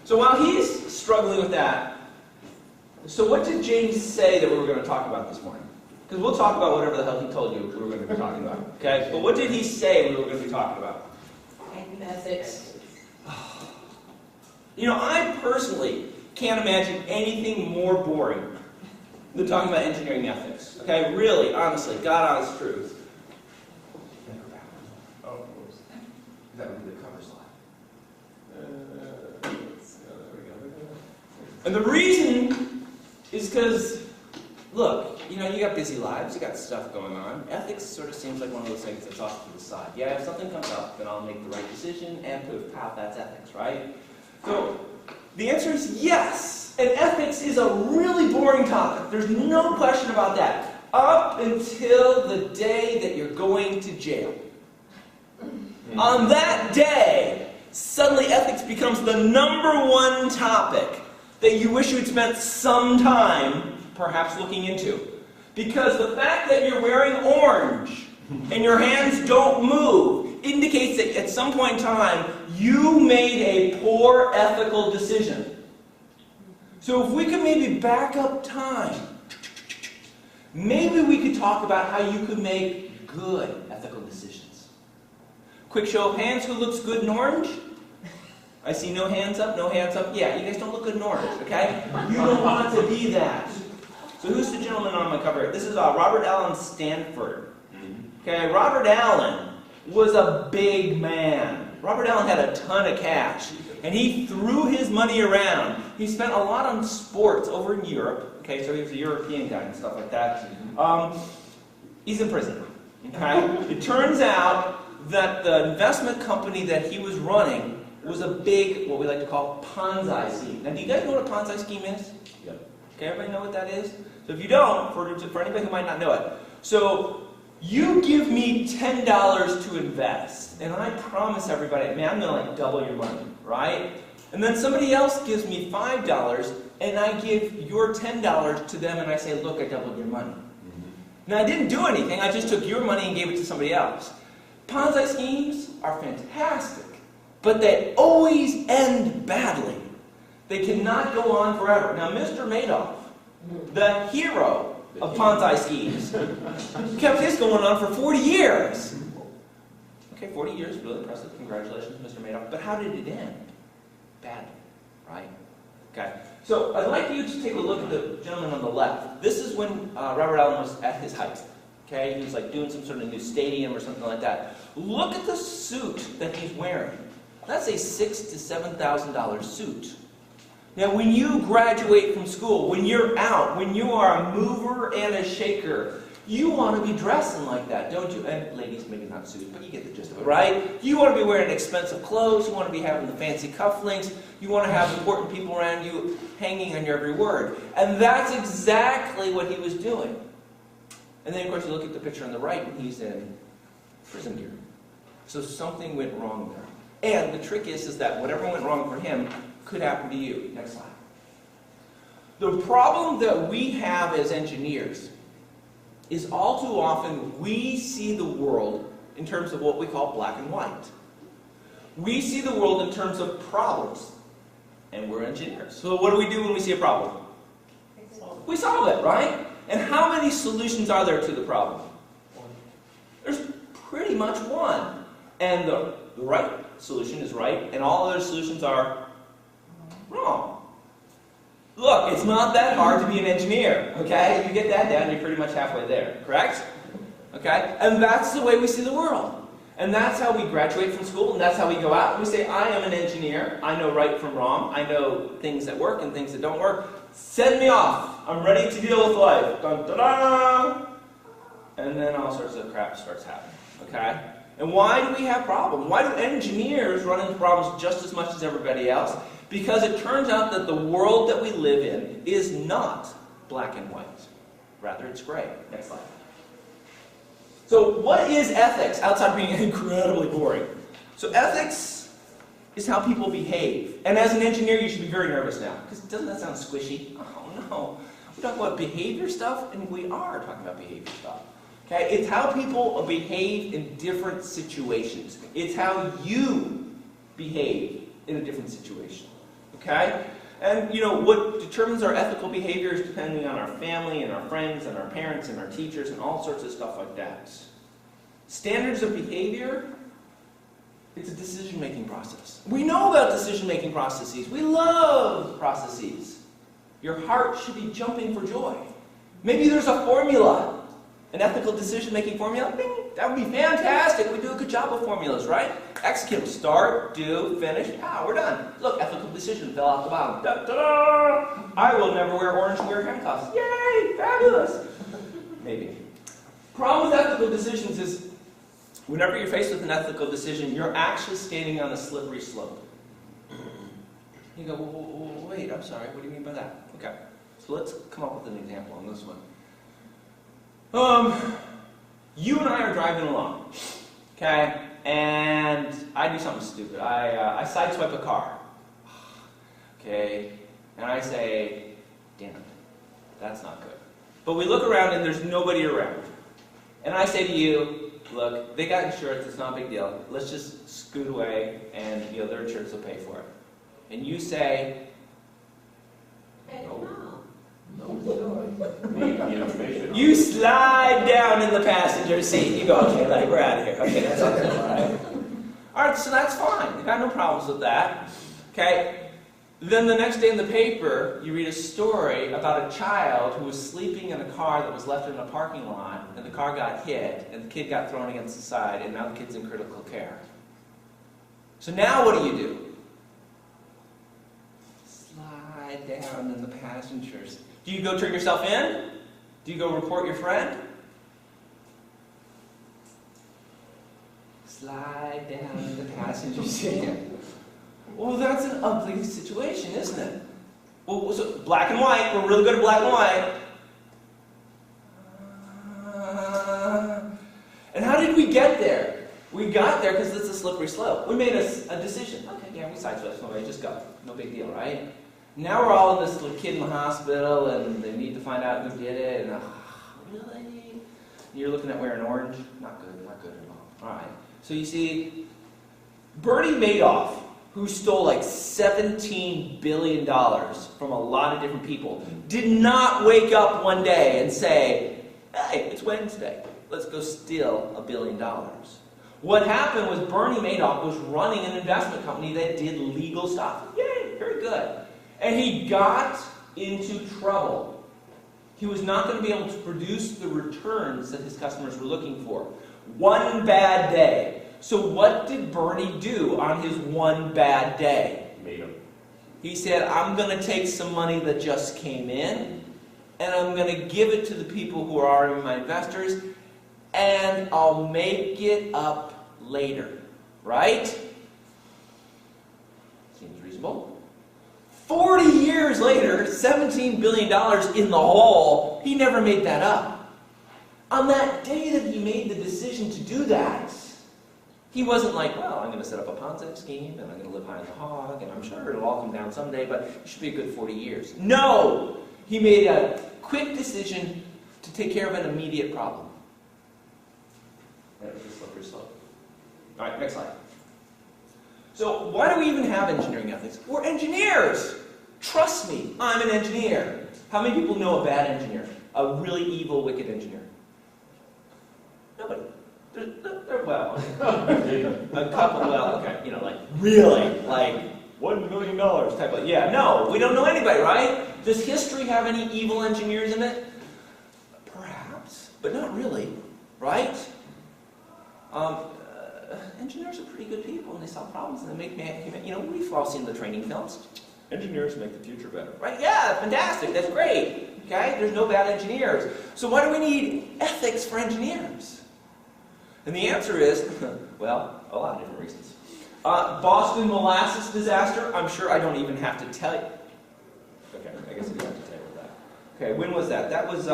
So while he's struggling with that, so what did James say that we were going to talk about this morning? Because we'll talk about whatever the hell he told you we were going to be talking about. Okay? But what did he say we were going to be talking about? Ethics. You know, I personally can't imagine anything more boring than talking about engineering ethics. Okay? Really, honestly, God honest truth. Oh, that would be the cover slide. And the reason is because, look, you know, you got busy lives, you got stuff going on. Ethics sort of seems like one of those things that's off to the side. Yeah, if something comes up, then I'll make the right decision, and poof, pow, that's ethics, right? So, the answer is yes. And ethics is a really boring topic. There's no question about that. Up until the day that you're going to jail. On that day, suddenly ethics becomes the #1 topic that you wish you had spent some time perhaps looking into. Because the fact that you're wearing orange and your hands don't move indicates that at some point in time you made a poor ethical decision. So if we could maybe back up time, maybe we could talk about how you could make good ethical decisions. Quick show of hands, who looks good in orange? I see no hands up, no hands up. Yeah, you guys don't look good in orange, okay? You don't want to be that. So who's the gentleman on my cover? This is Robert Allen Stanford. Okay, Robert Allen was a big man. Robert Allen had a ton of cash, and he threw his money around. He spent a lot on sports over in Europe. Okay, so he was a European guy and stuff like that. He's in prison. Okay, it turns out that the investment company that he was running was a big, what we like to call, Ponzi scheme. Now, do you guys know what a Ponzi scheme is? Yep. Okay, everybody know what that is? So if you don't, for anybody who might not know it, so you give me $10 to invest, and I promise everybody, man, I'm going to like double your money, right? And then somebody else gives me $5, and I give your $10 to them, and I say, look, I doubled your money. Now, I didn't do anything. I just took your money and gave it to somebody else. Ponzi schemes are fantastic, but they always end badly. They cannot go on forever. Now, Mr. Madoff, the hero of Ponzi schemes, kept his going on for 40 years. Okay, 40 years, really impressive. Congratulations, Mr. Madoff. But how did it end? Badly, right? Okay. So I'd like you to take a look at the gentleman on the left. This is when Robert Allen was at his height. Okay, he was like doing some sort of new stadium or something like that. Look at the suit that he's wearing. That's a $6,000 to $7,000 suit. Now, when you graduate from school, when you're out, when you are a mover and a shaker, you want to be dressing like that, don't you? And ladies, maybe not suits, but you get the gist of it, right? You want to be wearing expensive clothes. You want to be having the fancy cufflinks. You want to have important people around you hanging on your every word. And that's exactly what he was doing. And then, of course, you look at the picture on the right, and he's in prison gear. So something went wrong there. And the trick is that whatever went wrong for him could happen to you. Next slide. The problem that we have as engineers is all too often we see the world in terms of what we call black and white. We see the world in terms of problems, and we're engineers. So what do we do when we see a problem? We solve it, right? And how many solutions are there to the problem? There's pretty much one. And the right solution is right, and all other solutions are wrong. Look, it's not that hard to be an engineer, okay? If you get that down, you're pretty much halfway there, correct? Okay? And that's the way we see the world. And that's how we graduate from school, and that's how we go out. We say, I am an engineer. I know right from wrong. I know things that work and things that don't work. Send me off. I'm ready to deal with life. Dun, dun, dun. And then all sorts of crap starts happening, okay? And why do we have problems? Why do engineers run into problems just as much as everybody else? Because it turns out that the world that we live in is not black and white. Rather, it's gray. Next slide. So what is ethics, outside of being incredibly boring? So ethics is how people behave. And as an engineer, you should be very nervous now. Because doesn't that sound squishy? Oh, no. We talk about behavior stuff, and we are talking about behavior stuff. Okay? It's how people behave in different situations. It's how you behave in a different situation. Okay? And what determines our ethical behavior is depending on our family and our friends and our parents and our teachers and all sorts of stuff like that. Standards of behavior, it's a decision-making process. We know about decision-making processes. We love processes. Your heart should be jumping for joy. Maybe there's a formula, an ethical decision-making formula. Bing, that would be fantastic. We do a good job of formulas, right? Execute, start, do, finish. We're done. Look, ethical decision fell off the bottom. Da-da-da! I will never wear orange wear handcuffs. Yay! Fabulous! Maybe. Problem with ethical decisions is whenever you're faced with an ethical decision, you're actually standing on a slippery slope. You go, wait, I'm sorry, what do you mean by that? Okay, so let's come up with an example on this one. You and I are driving along, okay, and I do something stupid. I sideswipe a car, okay, and I say, damn it, that's not good. But we look around and there's nobody around. And I say to you, look, they got insurance, it's not a big deal. Let's just scoot away and their insurance will pay for it. And you say, you slide down in the passenger seat. You go, okay, buddy, we're out of here. Okay, that's okay. All right, so that's fine. I got no problems with that. Okay. Then the next day in the paper, you read a story about a child who was sleeping in a car that was left in a parking lot, and the car got hit, and the kid got thrown against the side, and now the kid's in critical care. So now what do? Slide down in the passenger seat. Do you go turn yourself in? Do you go report your friend? Slide down in the passenger seat. Well, that's an ugly situation, isn't it? Well, so black and white. We're really good at black and white. And how did we get there? We got there because it's a slippery slope. We made a decision. Okay, yeah, we sideswiped somebody. Just go. No big deal, right? Now we're all in this little kid in the hospital, and they need to find out who did it. And really? You're looking at wearing orange? Not good. Not good at all. All right. So you see, Bernie Madoff, who stole like $17 billion from a lot of different people, did not wake up one day and say, hey, it's Wednesday, let's go steal $1 billion. What happened was Bernie Madoff was running an investment company that did legal stuff. Yay, very good. And he got into trouble. He was not going to be able to produce the returns that his customers were looking for. One bad day. So what did Bernie do on his one bad day? Made him. He said, I'm going to take some money that just came in, and I'm going to give it to the people who are already my investors, and I'll make it up later. Right? Seems reasonable. 40 years later, $17 billion in the hole, he never made that up. On that day that he made the decision to do that, he wasn't like, well, I'm going to set up a Ponzi scheme, and I'm going to live high on the hog, and I'm sure it'll all come down someday, but it should be a good 40 years. No! He made a quick decision to take care of an immediate problem. That was a slippery slope. All right, next slide. So why do we even have engineering ethics? We're engineers! Trust me, I'm an engineer. How many people know a bad engineer? A really evil, wicked engineer? Nobody. Well, a couple, well, okay, like, really, like, $1 million type of, yeah, no, we don't know anybody, right? Does history have any evil engineers in it? Perhaps, but not really, right? Engineers are pretty good people, and they solve problems, and they make, we've all seen the training films. Engineers make the future better, right? Yeah, fantastic, that's great, okay? There's no bad engineers. So why do we need ethics for engineers? And the answer is, well, a lot of different reasons. Boston molasses disaster, I'm sure I don't even have to tell you. Okay, I guess I do have to tell you that. Okay, when was that? That was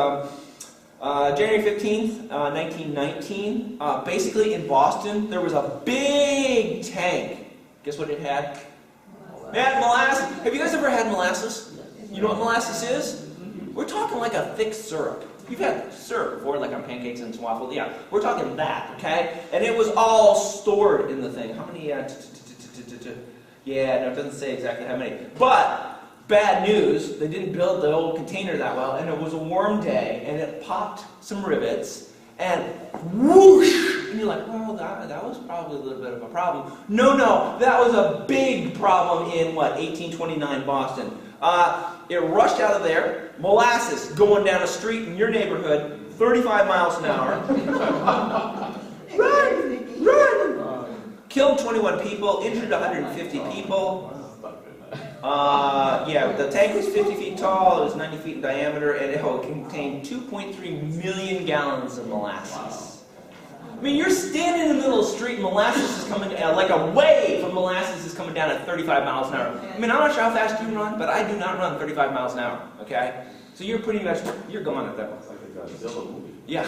January 15th, 1919. Basically, in Boston, there was a big tank. Guess what it had? It had molasses. Have you guys ever had molasses? You know what molasses is? We're talking like a thick syrup. You've had syrup before, like on pancakes and waffles. Yeah, we're talking that, okay? And it was all stored in the thing. How many? Yeah, no, it doesn't say exactly how many. But, bad news, they didn't build the old container that well, and it was a warm day, and it popped some rivets, and whoosh! And you're like, well, that was probably a little bit of a problem. No, that was a big problem in, 1829 Boston. It rushed out of there, molasses going down a street in your neighborhood, 35 miles an hour. Run! Killed 21 people, injured 150 people. Yeah, the tank was 50 feet tall, it was 90 feet in diameter, and it contained 2.3 million gallons of molasses. I mean, you're standing in the middle of the street, and molasses is coming, like a wave of molasses is coming down at 35 miles an hour. I mean, I'm not sure how fast you can run, but I do not run 35 miles an hour, okay? So you're pretty much, you're gone at that point. It's like a Godzilla movie. Yeah.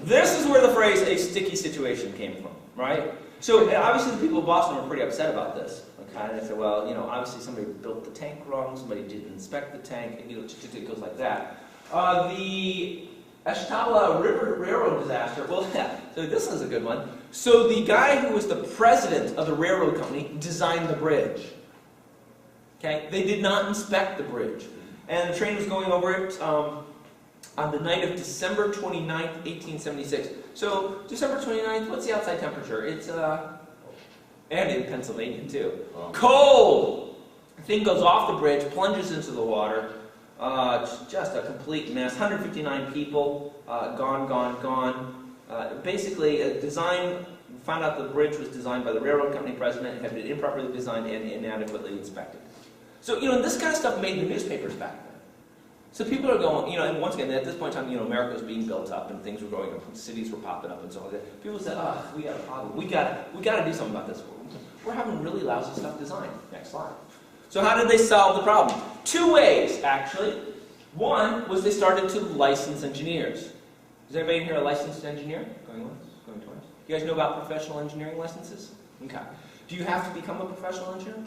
This is where the phrase, a sticky situation, came from, right? So obviously the people of Boston were pretty upset about this. Okay? They said, well, obviously somebody built the tank wrong, somebody didn't inspect the tank, and it goes like that. The Ashtabula River Railroad disaster, well, yeah, so this is a good one. So the guy who was the president of the railroad company designed the bridge. Okay? They did not inspect the bridge. And the train was going over it on the night of December 29th, 1876. So, December 29th, what's the outside temperature? It's, and in Pennsylvania, too. Cold! The thing goes off the bridge, plunges into the water. Just a complete mess. 159 people, gone. Basically, found out the bridge was designed by the railroad company president, had been improperly designed and inadequately inspected. So, this kind of stuff made the newspapers back then. So people are going, and once again, at this point in time, America was being built up and things were growing up, and cities were popping up and so on. People said, we got a problem. We got to do something about this. We're having really lousy stuff designed. Next slide. So how did they solve the problem? Two ways, actually. One was they started to license engineers. Is anybody in here a licensed engineer? Going once, going twice. You guys know about professional engineering licenses? Okay. Do you have to become a professional engineer?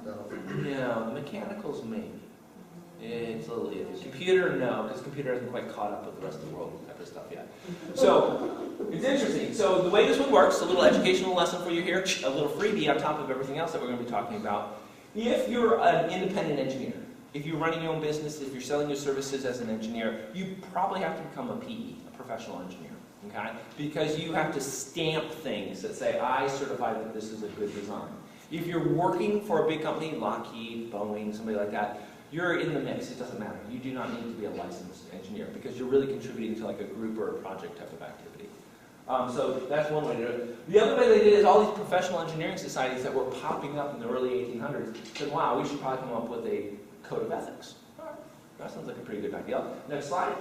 No. The mechanicals, maybe. It's a little iffy. Computer, no, because computer hasn't quite caught up with the rest of the world type of stuff yet. So, it's interesting. So, the way this one works, a little educational lesson for you here, a little freebie on top of everything else that we're going to be talking about. If you're an independent engineer, if you're running your own business, if you're selling your services as an engineer, you probably have to become a PE, a professional engineer, okay? Because you have to stamp things that say, I certify that this is a good design. If you're working for a big company, Lockheed, Boeing, somebody like that, you're in the mix. It doesn't matter. You do not need to be a licensed engineer because you're really contributing to like a group or a project type of activity. So that's one way to do it. The other way they did is all these professional engineering societies that were popping up in the early 1800s said, wow, we should probably come up with a code of ethics. All right. That sounds like a pretty good idea. Next slide.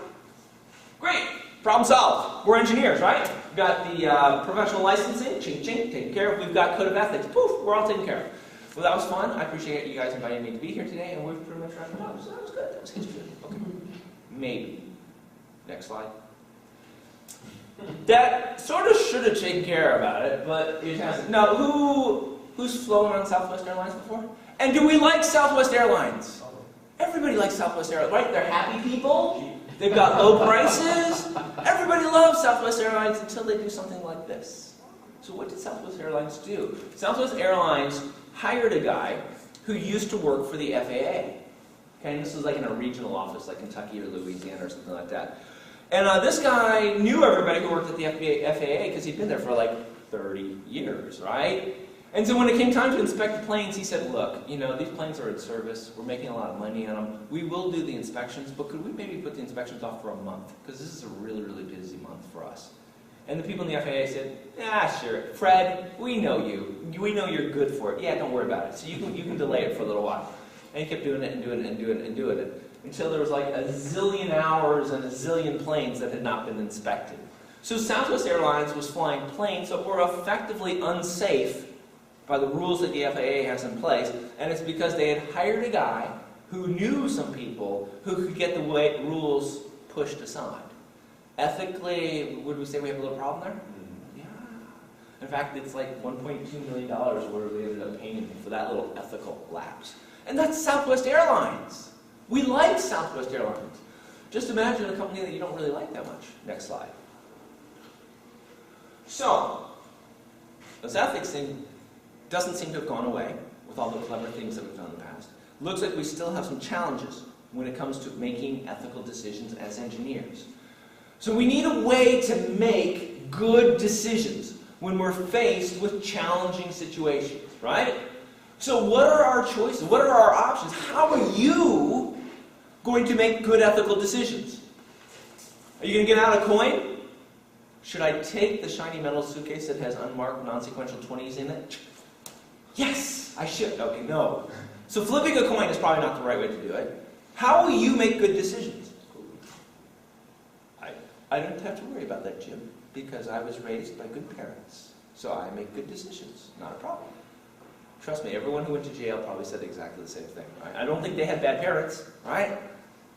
Great. Problem solved. We're engineers, right? We've got the professional licensing, ching ching, taken care of. We've got code of ethics. Poof, we're all taken care of. Well, that was fun. I appreciate you guys inviting me to be here today, and we've pretty much wrapped it up. So that was good. That was history. Okay. Maybe. Next slide. That sort of should have taken care about it, but it hasn't. Now, who's flown on Southwest Airlines before? And do we like Southwest Airlines? Everybody likes Southwest Airlines, right? They're happy people. They've got low prices. Everybody loves Southwest Airlines until they do something like this. So what did Southwest Airlines do? Southwest Airlines hired a guy who used to work for the FAA. Okay, and this was like in a regional office, like Kentucky or Louisiana or something like that. And this guy knew everybody who worked at the FAA because he'd been there for like 30 years, right? And so when it came time to inspect the planes, he said, look, these planes are in service. We're making a lot of money on them. We will do the inspections, but could we maybe put the inspections off for a month? Because this is a really, really busy month for us. And the people in the FAA said, sure. Fred, we know you. We know you're good for it. Yeah, don't worry about it. So you can delay it for a little while. And he kept doing it and doing it and doing it and doing it until there was like a zillion hours and a zillion planes that had not been inspected. So Southwest Airlines was flying planes that were effectively unsafe by the rules that the FAA has in place, and it's because they had hired a guy who knew some people who could get the rules pushed aside. Ethically, would we say we have a little problem there? Yeah. In fact, it's like $1.2 million where they ended up paying for that little ethical lapse. And that's Southwest Airlines. We like Southwest Airlines. Just imagine a company that you don't really like that much. Next slide. So, this ethics thing doesn't seem to have gone away with all the clever things that we've done in the past. Looks like we still have some challenges when it comes to making ethical decisions as engineers. So we need a way to make good decisions when we're faced with challenging situations, right? So what are our choices? What are our options? How are you going to make good ethical decisions? Are you going to get out a coin? Should I take the shiny metal suitcase that has unmarked non-sequential 20s in it? Yes, I should. Okay, no. So flipping a coin is probably not the right way to do it. How will you make good decisions? I don't have to worry about that, Jim, because I was raised by good parents. So I make good decisions. Not a problem. Trust me, everyone who went to jail probably said exactly the same thing. Right? I don't think they had bad parents, right?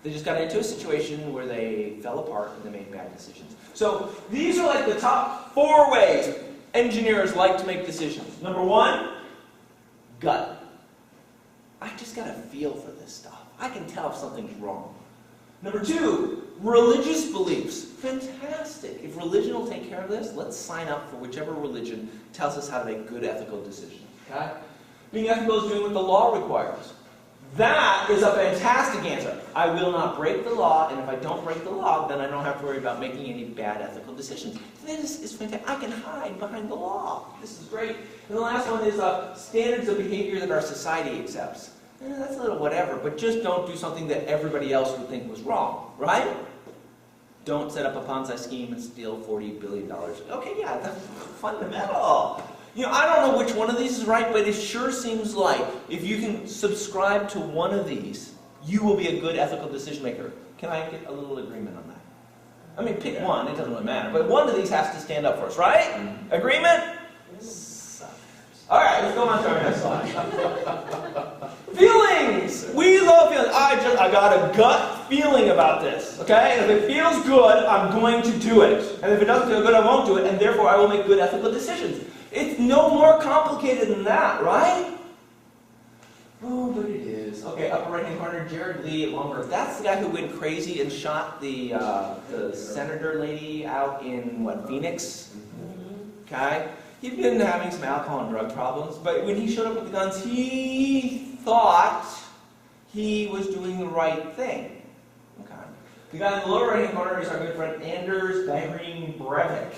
They just got into a situation where they fell apart and they made bad decisions. So these are like the top 4 ways engineers like to make decisions. Number 1, gut. I just got a feel for this stuff. I can tell if something's wrong. Number 2, religious beliefs. Fantastic. If religion will take care of this, let's sign up for whichever religion tells us how to make good ethical decisions. Okay? Being ethical is doing what the law requires. That is a fantastic answer. I will not break the law, and if I don't break the law, then I don't have to worry about making any bad ethical decisions. This is fantastic. I can hide behind the law. This is great. And the last one is standards of behavior that our society accepts. That's a little whatever, but just don't do something that everybody else would think was wrong, right? Don't set up a Ponzi scheme and steal $40 billion. Okay, yeah, that's fundamental. You know, I don't know which one of these is right, but it sure seems like if you can subscribe to one of these, you will be a good ethical decision maker. Can I get a little agreement on that? I mean, pick one, it doesn't really matter, but one of these has to stand up for us, right? Mm-hmm. Agreement? All right, let's go on to our next slide. Feelings! We love feelings. I got a gut feeling about this, okay? And if it feels good, I'm going to do it. And if it doesn't feel good, I won't do it, and therefore I will make good ethical decisions. It's no more complicated than that, right? Oh, but it is. Okay, upper right-hand corner, Jared Lee at Lombard. That's the guy who went crazy and shot the senator lady out in, what, Phoenix? Okay? He'd been having some alcohol and drug problems, but when he showed up with the guns, he thought he was doing the right thing. Okay? The guy in the lower right-hand corner is our good friend Anders Behring Breivik.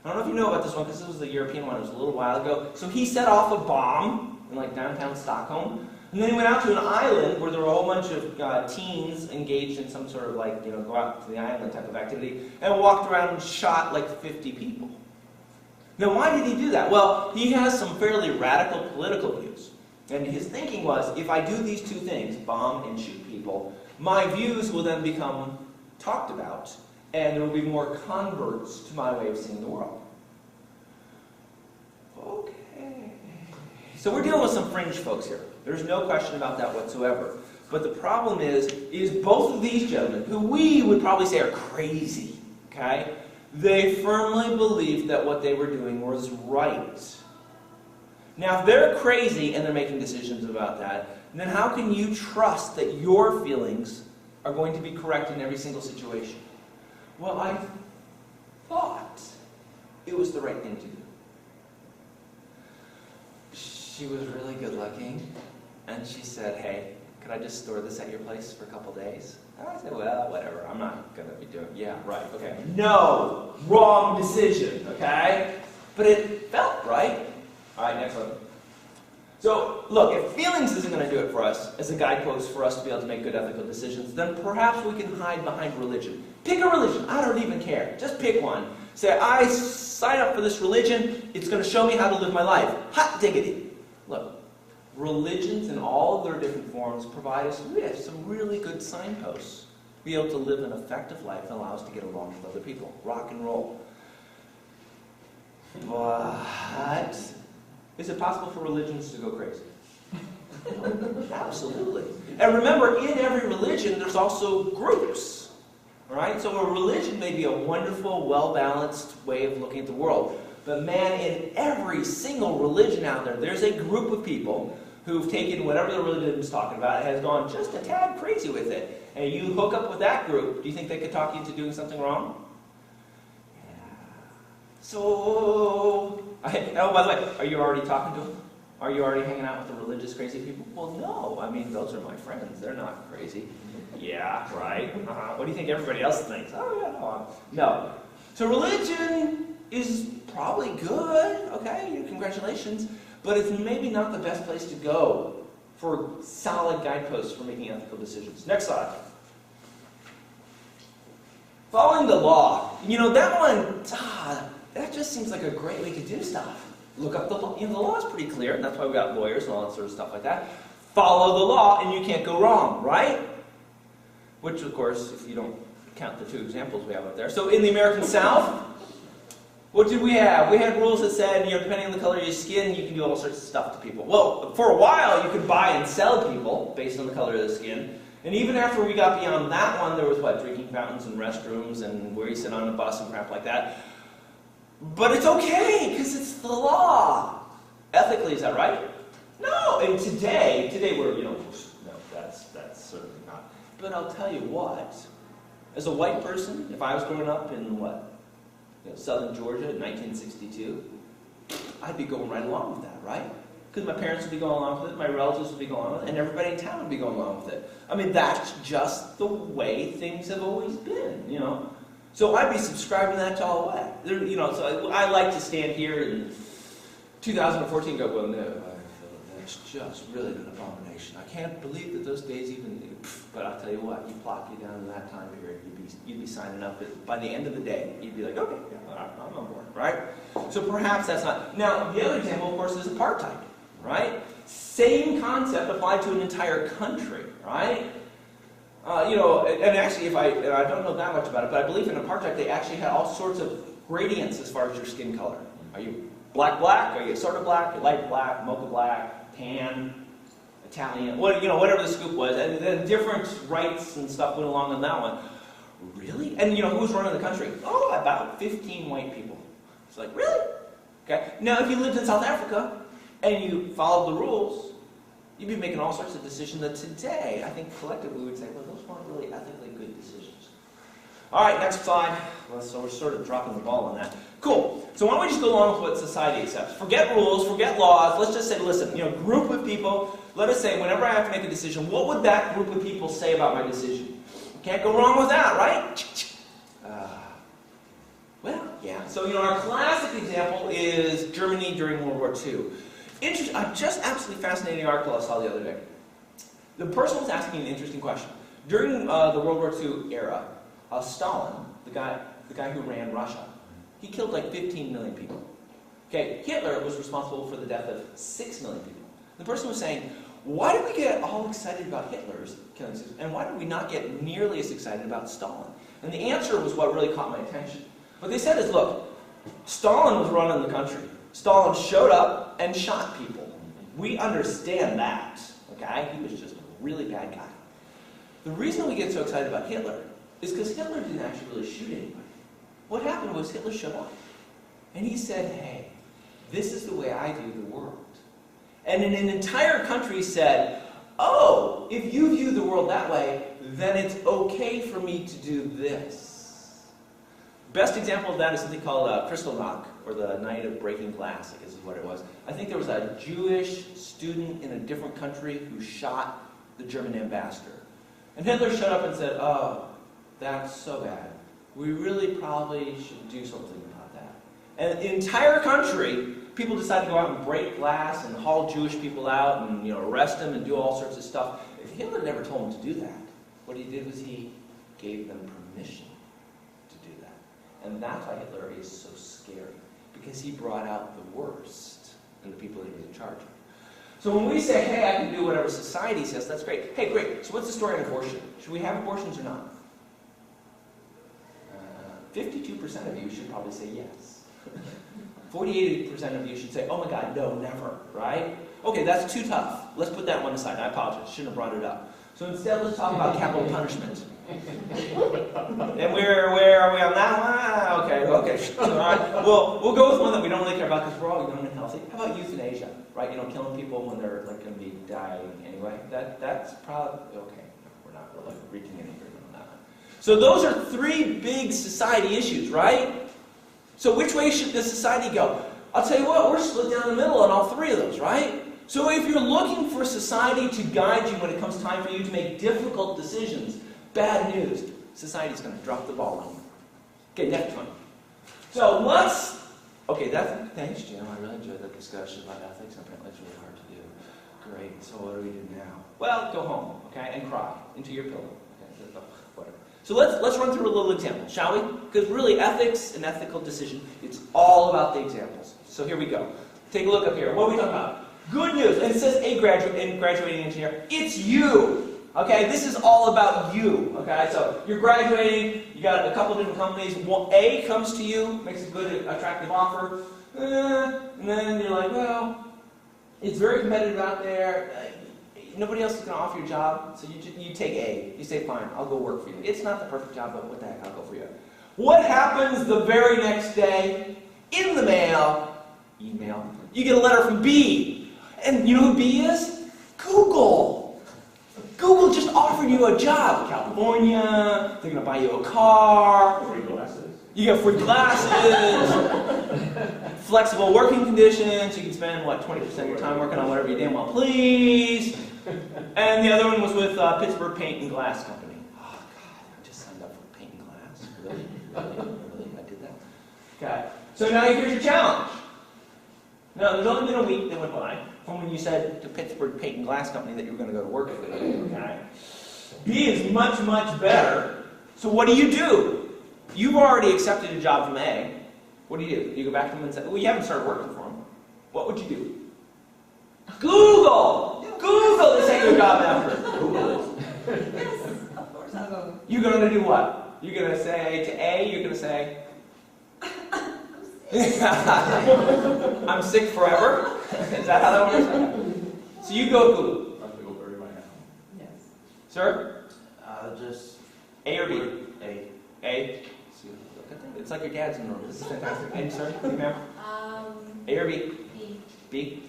I don't know if you know about this one, because this was the European one. It was a little while ago. So he set off a bomb in like downtown Stockholm, and then he went out to an island where there were a whole bunch of teens engaged in some sort of like, you know, go out to the island type of activity, and walked around and shot like 50 people. Now, why did he do that? Well, he has some fairly radical political views. And his thinking was, if I do these 2 things, bomb and shoot people, my views will then become talked about, and there will be more converts to my way of seeing the world. Okay. So we're dealing with some fringe folks here. There's no question about that whatsoever. But the problem is both of these gentlemen, who we would probably say are crazy, okay? They firmly believed that what they were doing was right. Now, if they're crazy and they're making decisions about that, then how can you trust that your feelings are going to be correct in every single situation? Well, I thought it was the right thing to do. She was really good looking, and she said, hey, could I just store this at your place for a couple days? And I said, well, whatever, I'm not going to be doing it. Yeah, right, okay. No, wrong decision, okay? But it felt right. All right, next one. So, look, if feelings isn't going to do it for us, as a guidepost for us to be able to make good ethical decisions, then perhaps we can hide behind religion. Pick a religion. I don't even care. Just pick one. Say, I sign up for this religion. It's going to show me how to live my life. Hot diggity. Look, religions in all of their different forms provide us with some really good signposts to be able to live an effective life and allow us to get along with other people. Rock and roll. But is it possible for religions to go crazy? Absolutely. And remember, in every religion, there's also groups. All right? So a religion may be a wonderful, well-balanced way of looking at the world. But man, in every single religion out there, there's a group of people who've taken whatever the religion is talking about and has gone just a tad crazy with it. And you hook up with that group, do you think they could talk you into doing something wrong? Yeah. So, oh, by the way, are you already talking to them? Are you already hanging out with the religious crazy people? Well, no. I mean, those are my friends. They're not crazy. Yeah, right. What do you think everybody else thinks? Oh, yeah, no. So religion is probably good, okay? Congratulations. But it's maybe not the best place to go for solid guideposts for making ethical decisions. Next slide. Following the law. You know, that one, that just seems like a great way to do stuff. Look up the law. You know, the law is pretty clear, and that's why we got lawyers and all that sort of stuff like that. Follow the law, and you can't go wrong, right? Which, of course, if you don't count the 2 examples we have up there. So in the American South, what did we have? We had rules that said, you know, depending on the color of your skin, you can do all sorts of stuff to people. Well, for a while, you could buy and sell people based on the color of the skin. And even after we got beyond that one, there was, drinking fountains and restrooms and where you sit on a bus and crap like that. But it's okay, because it's the law. Ethically, is that right? No. And today we're, no, that's certainly not. But I'll tell you what, as a white person, if I was growing up in, southern Georgia in 1962, I'd be going right along with that, right? Because my parents would be going along with it, my relatives would be going along with it, and everybody in town would be going along with it. I mean, that's just the way things have always been, So I'd be subscribing that to all way. So I like to stand here in 2014 and go, well, no, I feel that's just really an abomination. I can't believe that those days even, but I'll tell you what, you plop you down in that time period, you'd be signing up. By the end of the day, you'd be like, okay, yeah, I'm on board, right? So perhaps that's not. Now, the other example, of course, is apartheid, right? Same concept applied to an entire country, right? And actually, I don't know that much about it, but I believe in apartheid they actually had all sorts of gradients as far as your skin color. Are you black? Are you sort of black? Light black, mocha black, tan, Italian? Whatever the scoop was, and then different rights and stuff went along on that one. Really? And who was running the country? Oh, about 15 white people. It's like, really? Okay. Now, if you lived in South Africa and you followed the rules, you'd be making all sorts of decisions that today, I think collectively we would say, well, those weren't really ethically good decisions. All right, next slide. Well, so we're sort of dropping the ball on that. Cool. So why don't we just go along with what society accepts? Forget rules, forget laws. Let's just say, listen, group of people, let us say, whenever I have to make a decision, what would that group of people say about my decision? Can't go wrong with that, right? Well, yeah. So, our classic example is Germany during World War II. Just absolutely fascinating article I saw the other day. The person was asking an interesting question. During the World War II era, Stalin, the guy who ran Russia, he killed like 15 million people. Okay, Hitler was responsible for the death of 6 million people. The person was saying, why do we get all excited about Hitler's killing, and why do we not get nearly as excited about Stalin? And the answer was what really caught my attention. What they said is, look, Stalin was running the country. Stalin showed up and shot people. We understand that, okay? He was just a really bad guy. The reason we get so excited about Hitler is because Hitler didn't actually really shoot anybody. What happened was Hitler showed up, and he said, hey, this is the way I view the world. And an entire country said, oh, if you view the world that way, then it's okay for me to do this. Best example of that is something called Kristallnacht, or the Night of Breaking Glass, I guess is what it was. I think there was a Jewish student in a different country who shot the German ambassador. And Hitler showed up and said, oh, that's so bad. We really probably should do something about that. And the entire country, people decided to go out and break glass and haul Jewish people out and arrest them and do all sorts of stuff. If Hitler never told them to do that, what he did was he gave them permission to do that. And that's why Hitler is so scary, because he brought out the worst in the people he was in charge of. So when we say, hey, I can do whatever society says, that's great. Hey, great. So what's the story on abortion? Should we have abortions or not? 52% of you should probably say yes. 48% of you should say, oh my God, no, never, right? Okay, that's too tough. Let's put that one aside. I apologize. Shouldn't have brought it up. So instead, let's talk about capital punishment. And where are we on that one? Okay. All right. Well, we'll go with one that we don't really care about because we're all young and healthy. How about euthanasia? Right? Killing people when they're going to be dying anyway. That's probably okay. We're not really reaching any agreement on that one. So those are 3 big society issues, right? So which way should the society go? I'll tell you what, we're split down the middle on all 3 of those, right? So if you're looking for society to guide you when it comes time for you to make difficult decisions, bad news, society's going to drop the ball on you. Okay, next one. So thanks, Jim. I really enjoyed that discussion about ethics. Apparently it's really hard to do. Great, so what do we do now? Well, go home, okay, and cry into your pillow. Okay, whatever. So let's run through a little example, shall we? Because really, ethics and ethical decision, it's all about the examples. So here we go. Take a look up here. What are we talking about? Good news. And it says a graduating engineer. It's you. Okay, this is all about you. Okay, so you're graduating. You got a couple different companies. A comes to you, makes a good, attractive offer, and then you're like, well, it's very competitive out there. Nobody else is going to offer you a job, so you take A. You say, fine, I'll go work for you. It's not the perfect job, but what the heck, I'll go for you. What happens the very next day? In the email, you get a letter from B. And you know who B is? Google. Google just offered you a job. California, they're going to buy you a car. Free glasses. You get free glasses. Flexible working conditions. You can spend, 20% of your time working on whatever you damn well please. And the other one was with Pittsburgh Paint and Glass Company. Oh, God, I just signed up for paint and glass. Really? Really? I did that? Okay. So now here's your challenge. Now, there's only been a week that went by from when you said to Pittsburgh Paint and Glass Company that you were going to go to work for them. Okay? B is much, much better. So what do? You've already accepted a job from A. What do? You go back to them and say, well, you haven't started working for them. What would you do? Google! Google is taking your job after. Google is. Yes, of course I will. You're going to do what? You're going to say to A, you're going to say, I'm sick forever? Is that how that works? So you go Google. I have to go bury my house. Yes. Sir? Just A or B? A. A? It's like your dad's in the room. This is fantastic. A, sir? B, ma'am? A or B? B. B?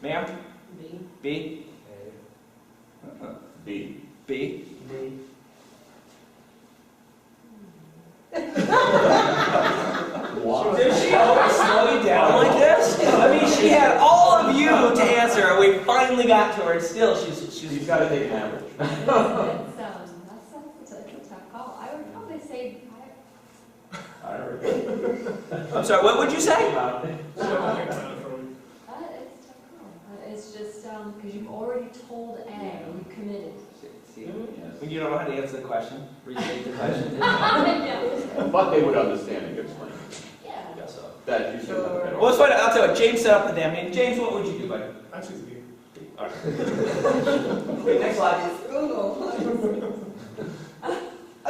Ma'am? B. B? B. B? B. Wow. Does she always slow you down like this? I mean, she had all of you to answer, and we finally got to her, and still she's got to take an average. That's a tough call. I would probably say I already. I'm sorry, what would you say? it's a tough call. It's just because you've already told A, you committed. See, when you don't know how to answer the question, restate the question. Yeah. But they would understand and explain. Yeah. Guess so. That you should have been. Well, let's find out. I'll tell you what, James set up the damn meeting. James, what would you do, buddy? I choose B. All right. Okay, next slide. Google.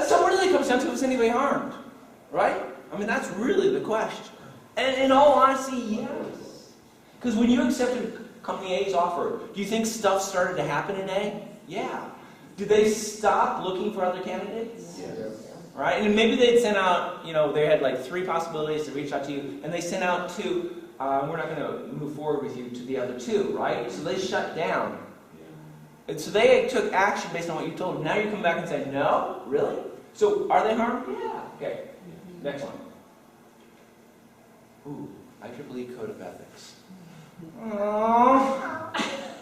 So what really comes down to is anybody harmed, right? I mean, that's really the question. And in all honesty, yes. Because when you accepted Company A's offer, do you think stuff started to happen in A? Yeah. Did they stop looking for other candidates? Yes. Right? And maybe they'd sent out, they had like 3 possibilities to reach out to you, and they sent out 2, we're not going to move forward with you, to the other 2, right? So they shut down. And so they took action based on what you told them. Now you come back and say, no? Really? So are they harmed? Yeah. Okay. Next one. Ooh, IEEE Code of Ethics. Oh,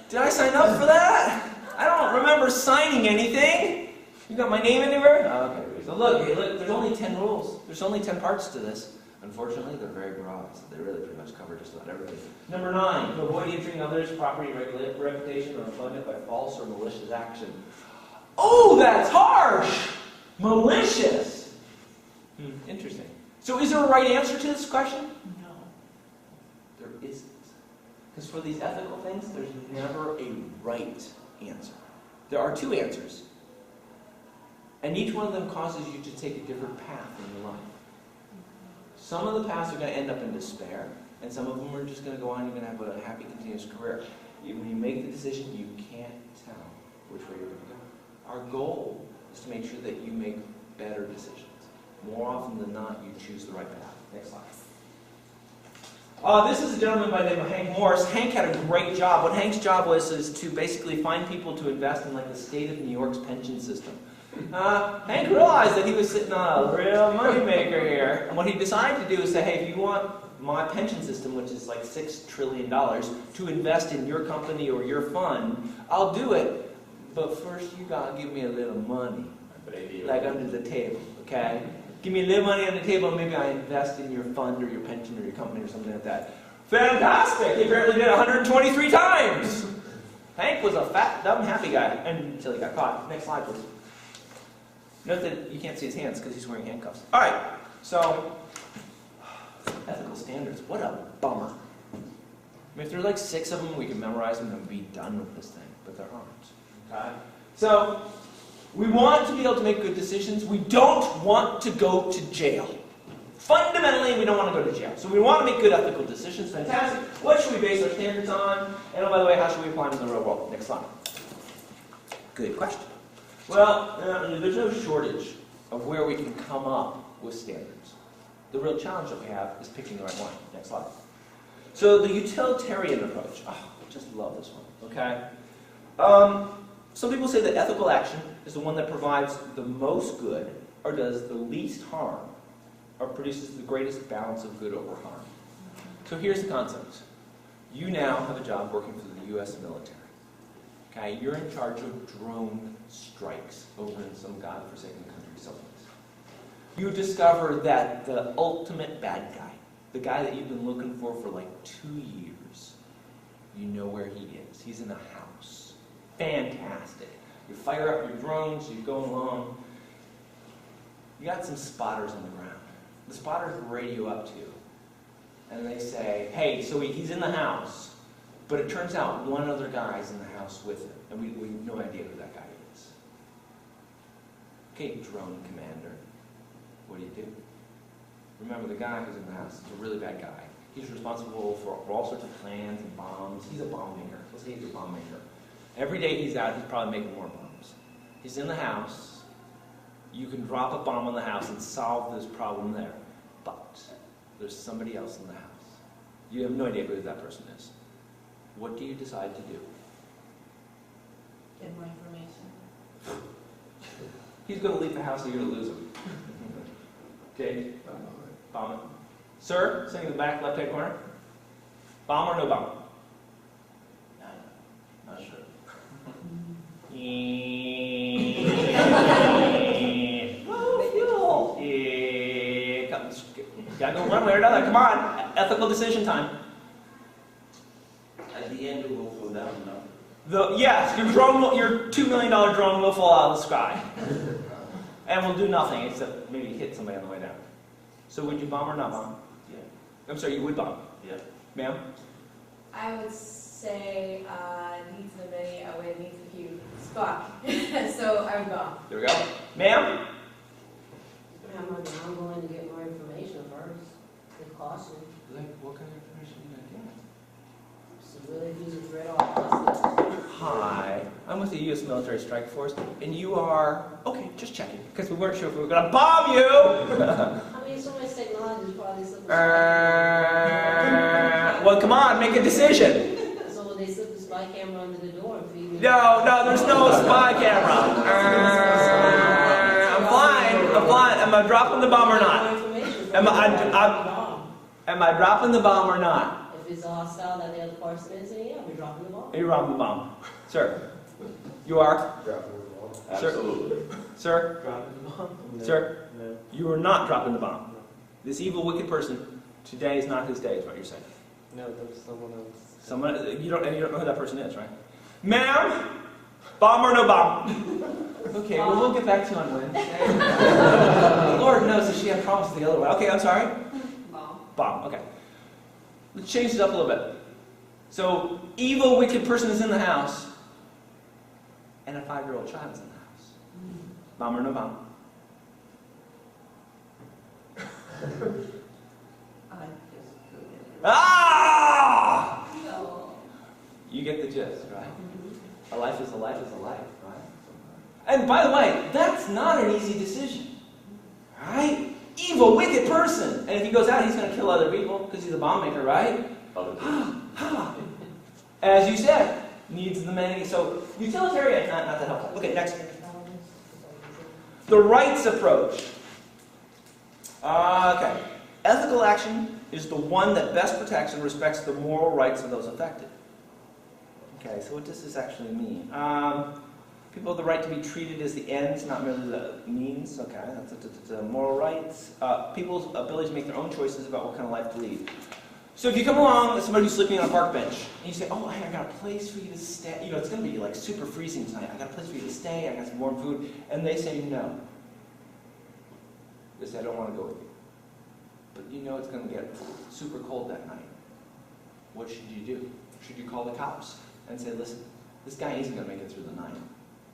did I sign up for that? I don't remember signing anything. You got my name anywhere? Okay. So look, there's only 10 rules. There's only 10 parts to this. Unfortunately, they're very broad, so they really pretty much cover just about everything. Number 9, to avoid injuring others' property, reputation, or employment by false or malicious action. Oh, that's harsh! Malicious! Interesting. So is there a right answer to this question? No. There isn't. Because for these ethical things, there's never a right answer. There are 2 answers. And each one of them causes you to take a different path in your life. Some of the paths are going to end up in despair, and some of them are just going to go on, you're going to have a happy, continuous career. When you make the decision, you can't tell which way you're going to go. Our goal is to make sure that you make better decisions. More often than not, you choose the right path. Next slide. This is a gentleman by the name of Hank Morris. Hank had a great job. What Hank's job was is to basically find people to invest in like the state of New York's pension system. Hank realized that he was sitting on a real moneymaker here. And what he decided to do is say, hey, if you want my pension system, which is like $6 trillion, to invest in your company or your fund, I'll do it. But first, you got to give me a little money, like under the table, okay? Give me a little money on the table, and maybe I invest in your fund or your pension or your company or something like that. Fantastic! He apparently did it 123 times! Hank was a fat, dumb, happy guy, until he got caught. Next slide, please. Note that you can't see his hands because he's wearing handcuffs. All right, so ethical standards. What a bummer. I mean, if there are like 6 of them, we can memorize them and be done with this thing, but there aren't. Okay? So we want to be able to make good decisions. We don't want to go to jail. Fundamentally, we don't want to go to jail. So we want to make good ethical decisions. Fantastic. What should we base our standards on? And oh, by the way, how should we apply them in the real world? Next slide. Good question. Well, there's no shortage of where we can come up with standards. The real challenge that we have is picking the right one. Next slide. So the utilitarian approach. Oh, I just love this one. Okay. Some people say that ethical action is the one that provides the most good, or does the least harm, or produces the greatest balance of good over harm. So here's the concept. You now have a job working for the U.S. military. Okay, you're in charge of drone strikes over in some godforsaken country someplace. You discover that the ultimate bad guy, the guy that you've been looking for like 2 years, you know where he is. He's in the house. Fantastic. You fire up your drones, you go along. You got some spotters on the ground. The spotters radio up to you, and they say, hey, so he's in the house, but it turns out one other guy's in the house with him, and we have no idea who that guy is. Okay, drone commander, what do? Remember, the guy who's in the house is a really bad guy. He's responsible for all sorts of plans and bombs. He's a bomb maker. Let's say he's a bomb maker. Every day he's out, he's probably making more bombs. He's in the house. You can drop a bomb on the house and solve this problem there. But there's somebody else in the house. You have no idea who that person is. What do you decide to do? Get more information. He's going to leave the house, so you're going to lose him. Okay? Bomb it. Sir, sitting in the back left-hand corner. Bomb or no bomb? Not sure. Gotta go one way or another. Come on. Ethical decision time. At the end, it will fall down, no? Yes, your $2 million drone will fall out of the sky. And will do nothing except maybe hit somebody on the way down. So would you bomb or not bomb? Yeah. I'm sorry, you would bomb. Yeah. Ma'am? I would say needs the many outweigh needs the few. Spock. So I would go. There we go. Ma'am? I'm going to get more information first, with caution. Like, what kind of information are you going So really, if you read all this, Hi, I'm with the U.S. Military Strike Force, and you are... Okay, just checking, because we weren't sure if we were going to bomb you! I mean, so much technology is probably something. Well, come on, make a decision. So will they slip the spy camera under the door and feed me? No, there's no spy camera. I'm flying. Am I dropping the bomb or not? Am I dropping the bomb or not? If it's a hostile that the other person is, then yeah, we're dropping the bomb. You're dropping the bomb. Sir, you are? Dropping the ball. Absolutely. Sir? Dropping the ball? No. Sir? No. You are not dropping the bomb. No. This evil, wicked person, today is not his day, is what you're saying. No, there's someone else. Someone, you don't know who that person is, right? Ma'am? Bomb or no bomb? Okay, well, we'll get back to you on Wednesday. Lord knows that she had problems the other way. Okay, I'm sorry? Bomb. Bomb, okay. Let's change it up a little bit. So, evil, wicked person is in the house, and a 5-year-old child is in the house. Bomb or no bomb? I just go get it. Ah! No. You get the gist, right? A life is a life is a life, right? And by the way, that's not an easy decision, right? Evil, wicked person. And if he goes out, he's going to kill other people because he's a bomb maker, right? As you said, needs the many. So utilitarian, not that helpful. Okay, next. The rights approach. Okay. Ethical action is the one that best protects and respects the moral rights of those affected. Okay, so what does this actually mean? People have the right to be treated as the ends, not merely the means. Okay, that's moral rights. People's ability to make their own choices about what kind of life to lead. So if you come along with somebody who's sleeping on a park bench, and you say, oh, hey, I got a place for you to stay. You know, it's going to be like super freezing tonight. I got a place for you to stay. I got some warm food. And they say no. They say, I don't want to go with you. But you know it's going to get super cold that night. What should you do? Should you call the cops and say, listen, this guy isn't going to make it through the night.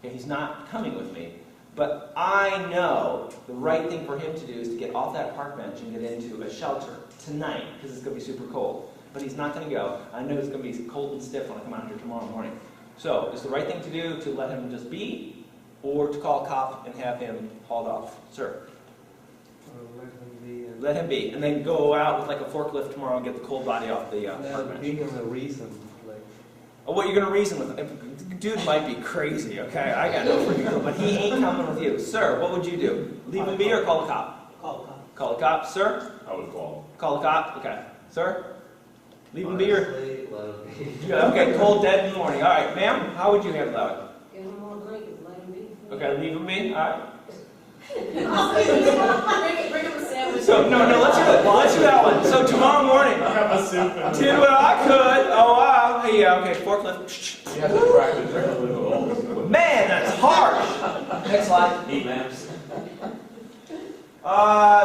Okay, he's not coming with me. But I know the right thing for him to do is to get off that park bench and get into a shelter tonight, because it's going to be super cold. But he's not going to go. I know it's going to be cold and stiff when I come out here tomorrow morning. So, is the right thing to do to let him just be, or to call a cop and have him hauled off? Sir? Let him be. Let him be. And then go out with like a forklift tomorrow and get the cold body off the park bench. Being a reason, like. Oh, what, you're going to reason with him? Dude might be crazy, okay? I got no freaking clue, but he ain't coming with you. Sir, what would you do? Leave him be or call a cop? Call the cop. Call a cop. Sir? I would call. Call a cop? Okay. Sir? Leave him be or... Honestly, let him be. Yeah, okay, cold, dead in the morning. All right, ma'am, how would you handle that? Give him more blankets, let him be. Okay, leave him be? All right. Bring him a sandwich. So, no, let's do it. Let's do that one. So, tomorrow morning. I have a soup and Did what I could. Oh, wow. Hey, yeah, okay, forklift. you have to practice very little. Man, that's harsh. Next slide. Heat lamps.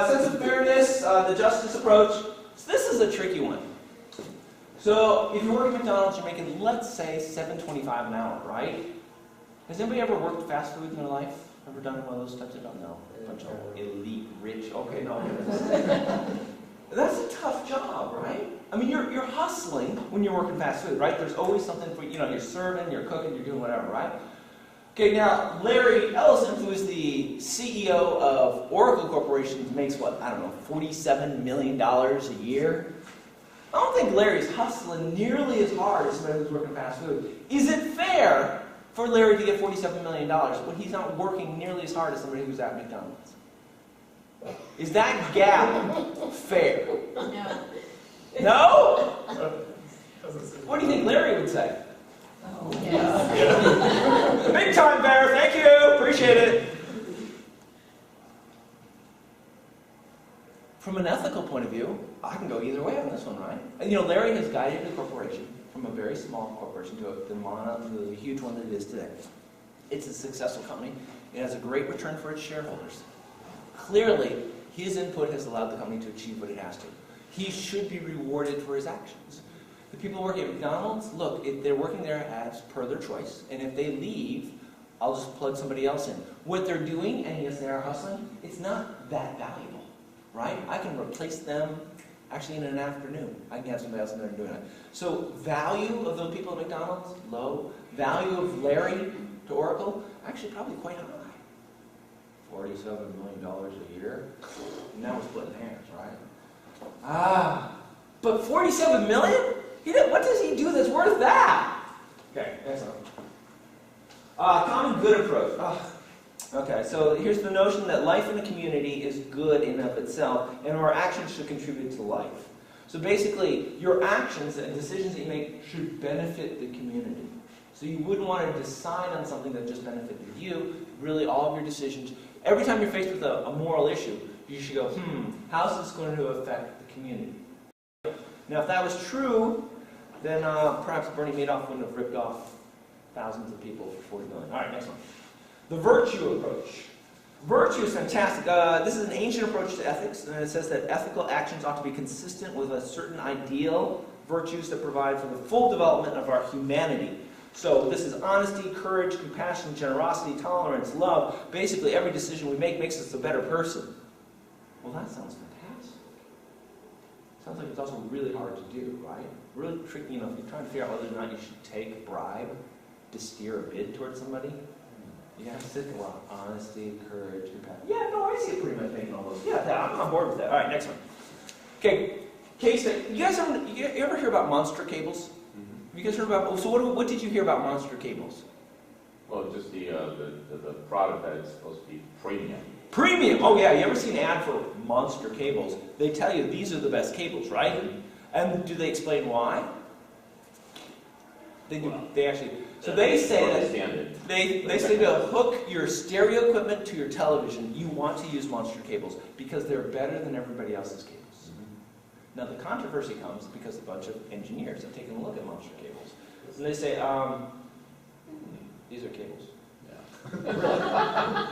Sense of fairness, the justice approach. So this is a tricky one. So if you're working at McDonald's, you're making, let's say, $7.25 an hour, right? Has anybody ever worked fast food in their life? Ever done one of those types of jobs? No. A bunch of elite, rich. Okay, no. That's a tough job, right? I mean, you're hustling when you're working fast food, right? There's always something for, you're serving, you're cooking, you're doing whatever, right? Okay, now, Larry Ellison, who is the CEO of Oracle Corporation, makes what, I don't know, $47 million a year? I don't think Larry's hustling nearly as hard as somebody who's working fast food. Is it fair for Larry to get $47 million when he's not working nearly as hard as somebody who's at McDonald's? Is that gap fair? No. No? What do you think Larry would say? Yes. Big time fair, thank you, appreciate it. From an ethical point of view, I can go either way on this one, right? And Larry has guided the corporation from a very small corporation to the huge one that it is today. It's a successful company. It has a great return for its shareholders. Clearly, his input has allowed the company to achieve what it has to. He should be rewarded for his actions. The people working at McDonald's, look, if they're working there as per their choice, and if they leave, I'll just plug somebody else in. What they're doing, and yes, they are hustling, it's not that valuable, right? I can replace them actually in an afternoon. I can have somebody else in there doing it. So value of those people at McDonald's, low. Value of Larry to Oracle, actually probably quite high. $47 million a year. Now we're splitting hairs, right? But $47 million? What does he do that's worth that? Okay, excellent. Common good approach. Okay, so here's the notion that life in a community is good in and of itself, and our actions should contribute to life. So basically, your actions and decisions that you make should benefit the community. So you wouldn't want to decide on something that just benefited you. Really, all of your decisions, every time you're faced with a moral issue, you should go, how's this going to affect the community? Now, if that was true, then perhaps Bernie Madoff wouldn't have ripped off thousands of people for $40 million. All right, next one. The virtue approach. Virtue is fantastic. This is an ancient approach to ethics, and it says that ethical actions ought to be consistent with a certain ideal, virtues that provide for the full development of our humanity. So this is honesty, courage, compassion, generosity, tolerance, love. Basically, every decision we make makes us a better person. Well, that sounds fantastic. Sounds like it's also really hard to do, right? Really tricky, if you're trying to figure out whether or not you should take a bribe to steer a bid towards somebody. You have to think about honesty, courage, compassion. Yeah, no, I see it pretty much making all those. Yeah, I'm on board with that. All right, next one. Okay, case that you guys ever hear about monster cables? Have you guys heard about? So what did you hear about monster cables? Well, just the product that is supposed to be premium. Premium. Oh yeah, you ever seen an ad for Monster cables? They tell you these are the best cables, right? And do they explain why? They do. They actually. So they say that they say to hook your stereo equipment to your television, you want to use Monster cables because they're better than everybody else's cables. Now the controversy comes because a bunch of engineers have taken a look at Monster cables, and they say, these are cables.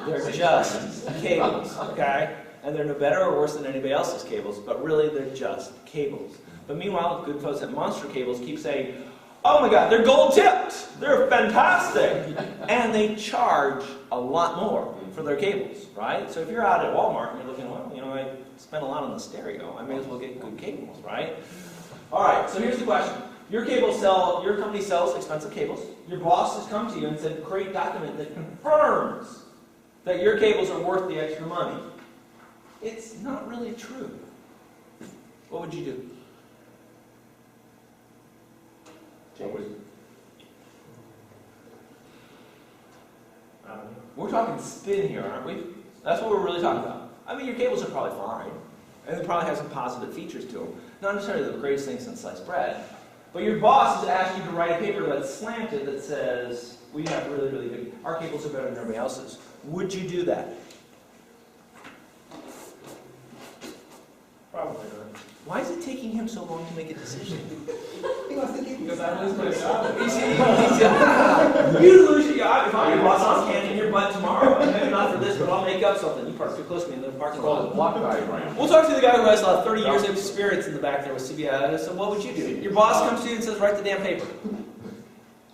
They're just cables, okay? And they're no better or worse than anybody else's cables, but really they're just cables. But meanwhile, good folks at Monster Cables keep saying, oh my God, they're gold tipped, they're fantastic, and they charge a lot more for their cables, right? So if you're out at Walmart and you're looking, well, you know, I spent a lot on the stereo, I may as well get good cables, right? All right, so here's the question. Your company sells expensive cables. Your boss has come to you and said, create a document that confirms that your cables are worth the extra money. It's not really true. What would you do? We're talking spin here, aren't we? That's what we're really talking about. I mean, your cables are probably fine, and they probably have some positive features to them. Not necessarily the greatest thing since sliced bread. But your boss has asked you to write a paper that's slanted that says, we have really, really good, our cables are better than everybody else's. Would you do that? Probably not. Why is it taking him so long to make a decision? Because I lose my job. You lose your job. If I'm your boss, I'm handing your butt tomorrow. Maybe not for this, but I'll make up something. You park too close to me in the parking lot. Block diagram. We'll talk to the guy who has 30 years of experience in the back there with CBI. So what would you do? Your boss comes to you and says, write the damn paper.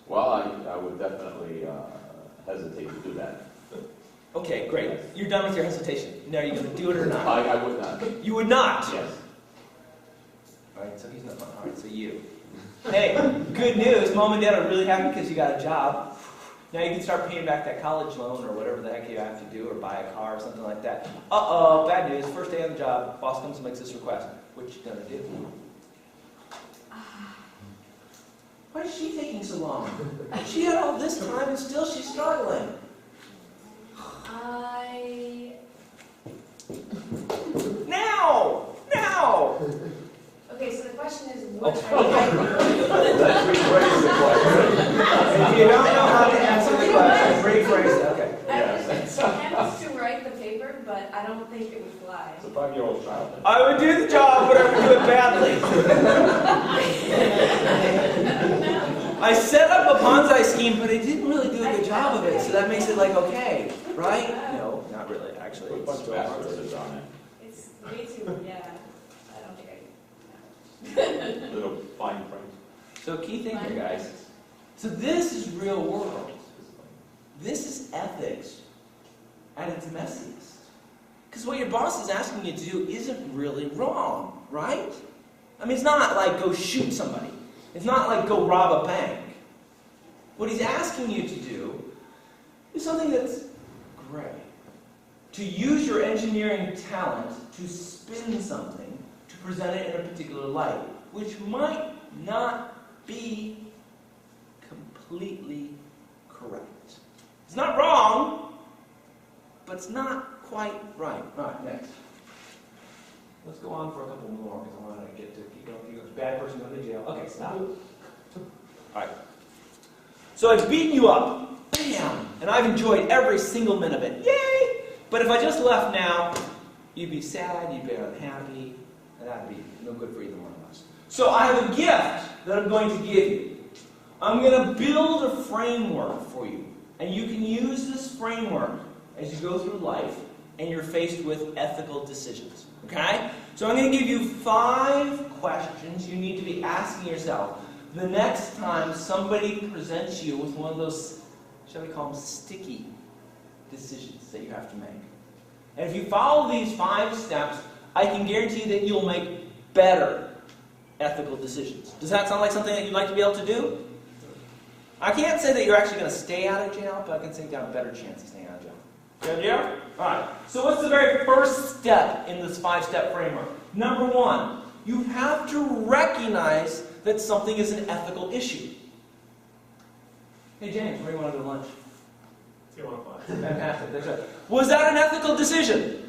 Well, I would definitely hesitate to do that. Okay, great. You're done with your hesitation. Now, are you going to do it or not? I would not. You would not? Yes. All right, so he's not. All right, so you. Hey, good news. Mom and Dad are really happy because you got a job. Now you can start paying back that college loan or whatever the heck you have to do, or buy a car or something like that. Uh-oh, bad news. First day on the job, boss comes and makes this request. What you gonna do? Why is she taking so long? She had all this time and still she's struggling. Now! Okay, so the question is, what Okay. are you writing? Let's rephrase the question. If you don't know how to answer the question, rephrase it. Okay. I was attempts to write the paper, but I don't think it would fly. It's a 5-year-old child. I would do the job, but I would do it badly. I set up a bonsai scheme, but I didn't really do a good job of it, so that makes it like okay, right? No, not really, actually. Put a bunch of asterisks on it. It's way too, yeah. I don't think I. Little fine print. So key thing here, guys. So this is real world. This is ethics at its messiest. Because what your boss is asking you to do isn't really wrong, right? I mean, it's not like go shoot somebody. It's not like go rob a bank. What he's asking you to do is something that's gray. To use your engineering talent to spin something, to present it in a particular light, which might not be completely correct. It's not wrong, but it's not quite right. All right, next. Let's go on for a couple more because I want to get to keep going. Bad person going to jail. Okay, stop. All right. So I've beaten you up. Bam! And I've enjoyed every single minute of it. Yay! But if I just left now, you'd be sad, you'd be unhappy, and that'd be no good for either one of us. So I have a gift that I'm going to give you. I'm going to build a framework for you. And you can use this framework as you go through life and you're faced with ethical decisions. Okay? So I'm going to give you 5 questions you need to be asking yourself the next time somebody presents you with one of those, shall we call them, sticky decisions that you have to make. And if you follow these 5 steps, I can guarantee that you'll make better ethical decisions. Does that sound like something that you'd like to be able to do? I can't say that you're actually going to stay out of jail, but I can say you got a better chance of staying out of jail. Good idea? Alright, so what's the very first step in this 5-step framework? Number 1, you have to recognize that something is an ethical issue. Hey James, where do you want to go to lunch? Fantastic. That's right. Was that an ethical decision?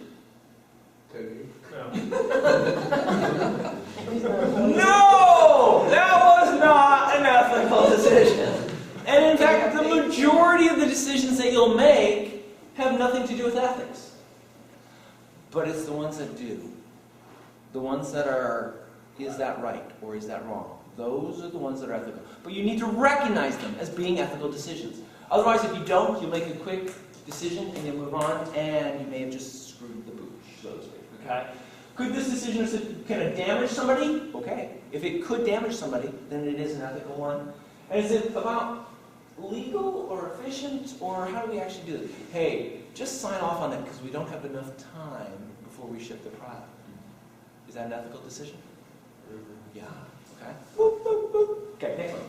No! That was not an ethical decision. And in fact, the majority of the decisions that you'll make have nothing to do with ethics. But it's the ones that do. The ones that are, is that right or is that wrong? Those are the ones that are ethical. But you need to recognize them as being ethical decisions. Otherwise, if you don't, you'll make a quick decision and you'll move on, and you may have just screwed the booch, so to speak. Okay? Could this decision, can it damage somebody? Okay. If it could damage somebody, then it is an ethical one. And is it about legal or efficient, or how do we actually do this? Hey, just sign off on it because we don't have enough time before we ship the product. Is that an ethical decision? Yeah. Okay. Boop, boop, boop. Okay, next one.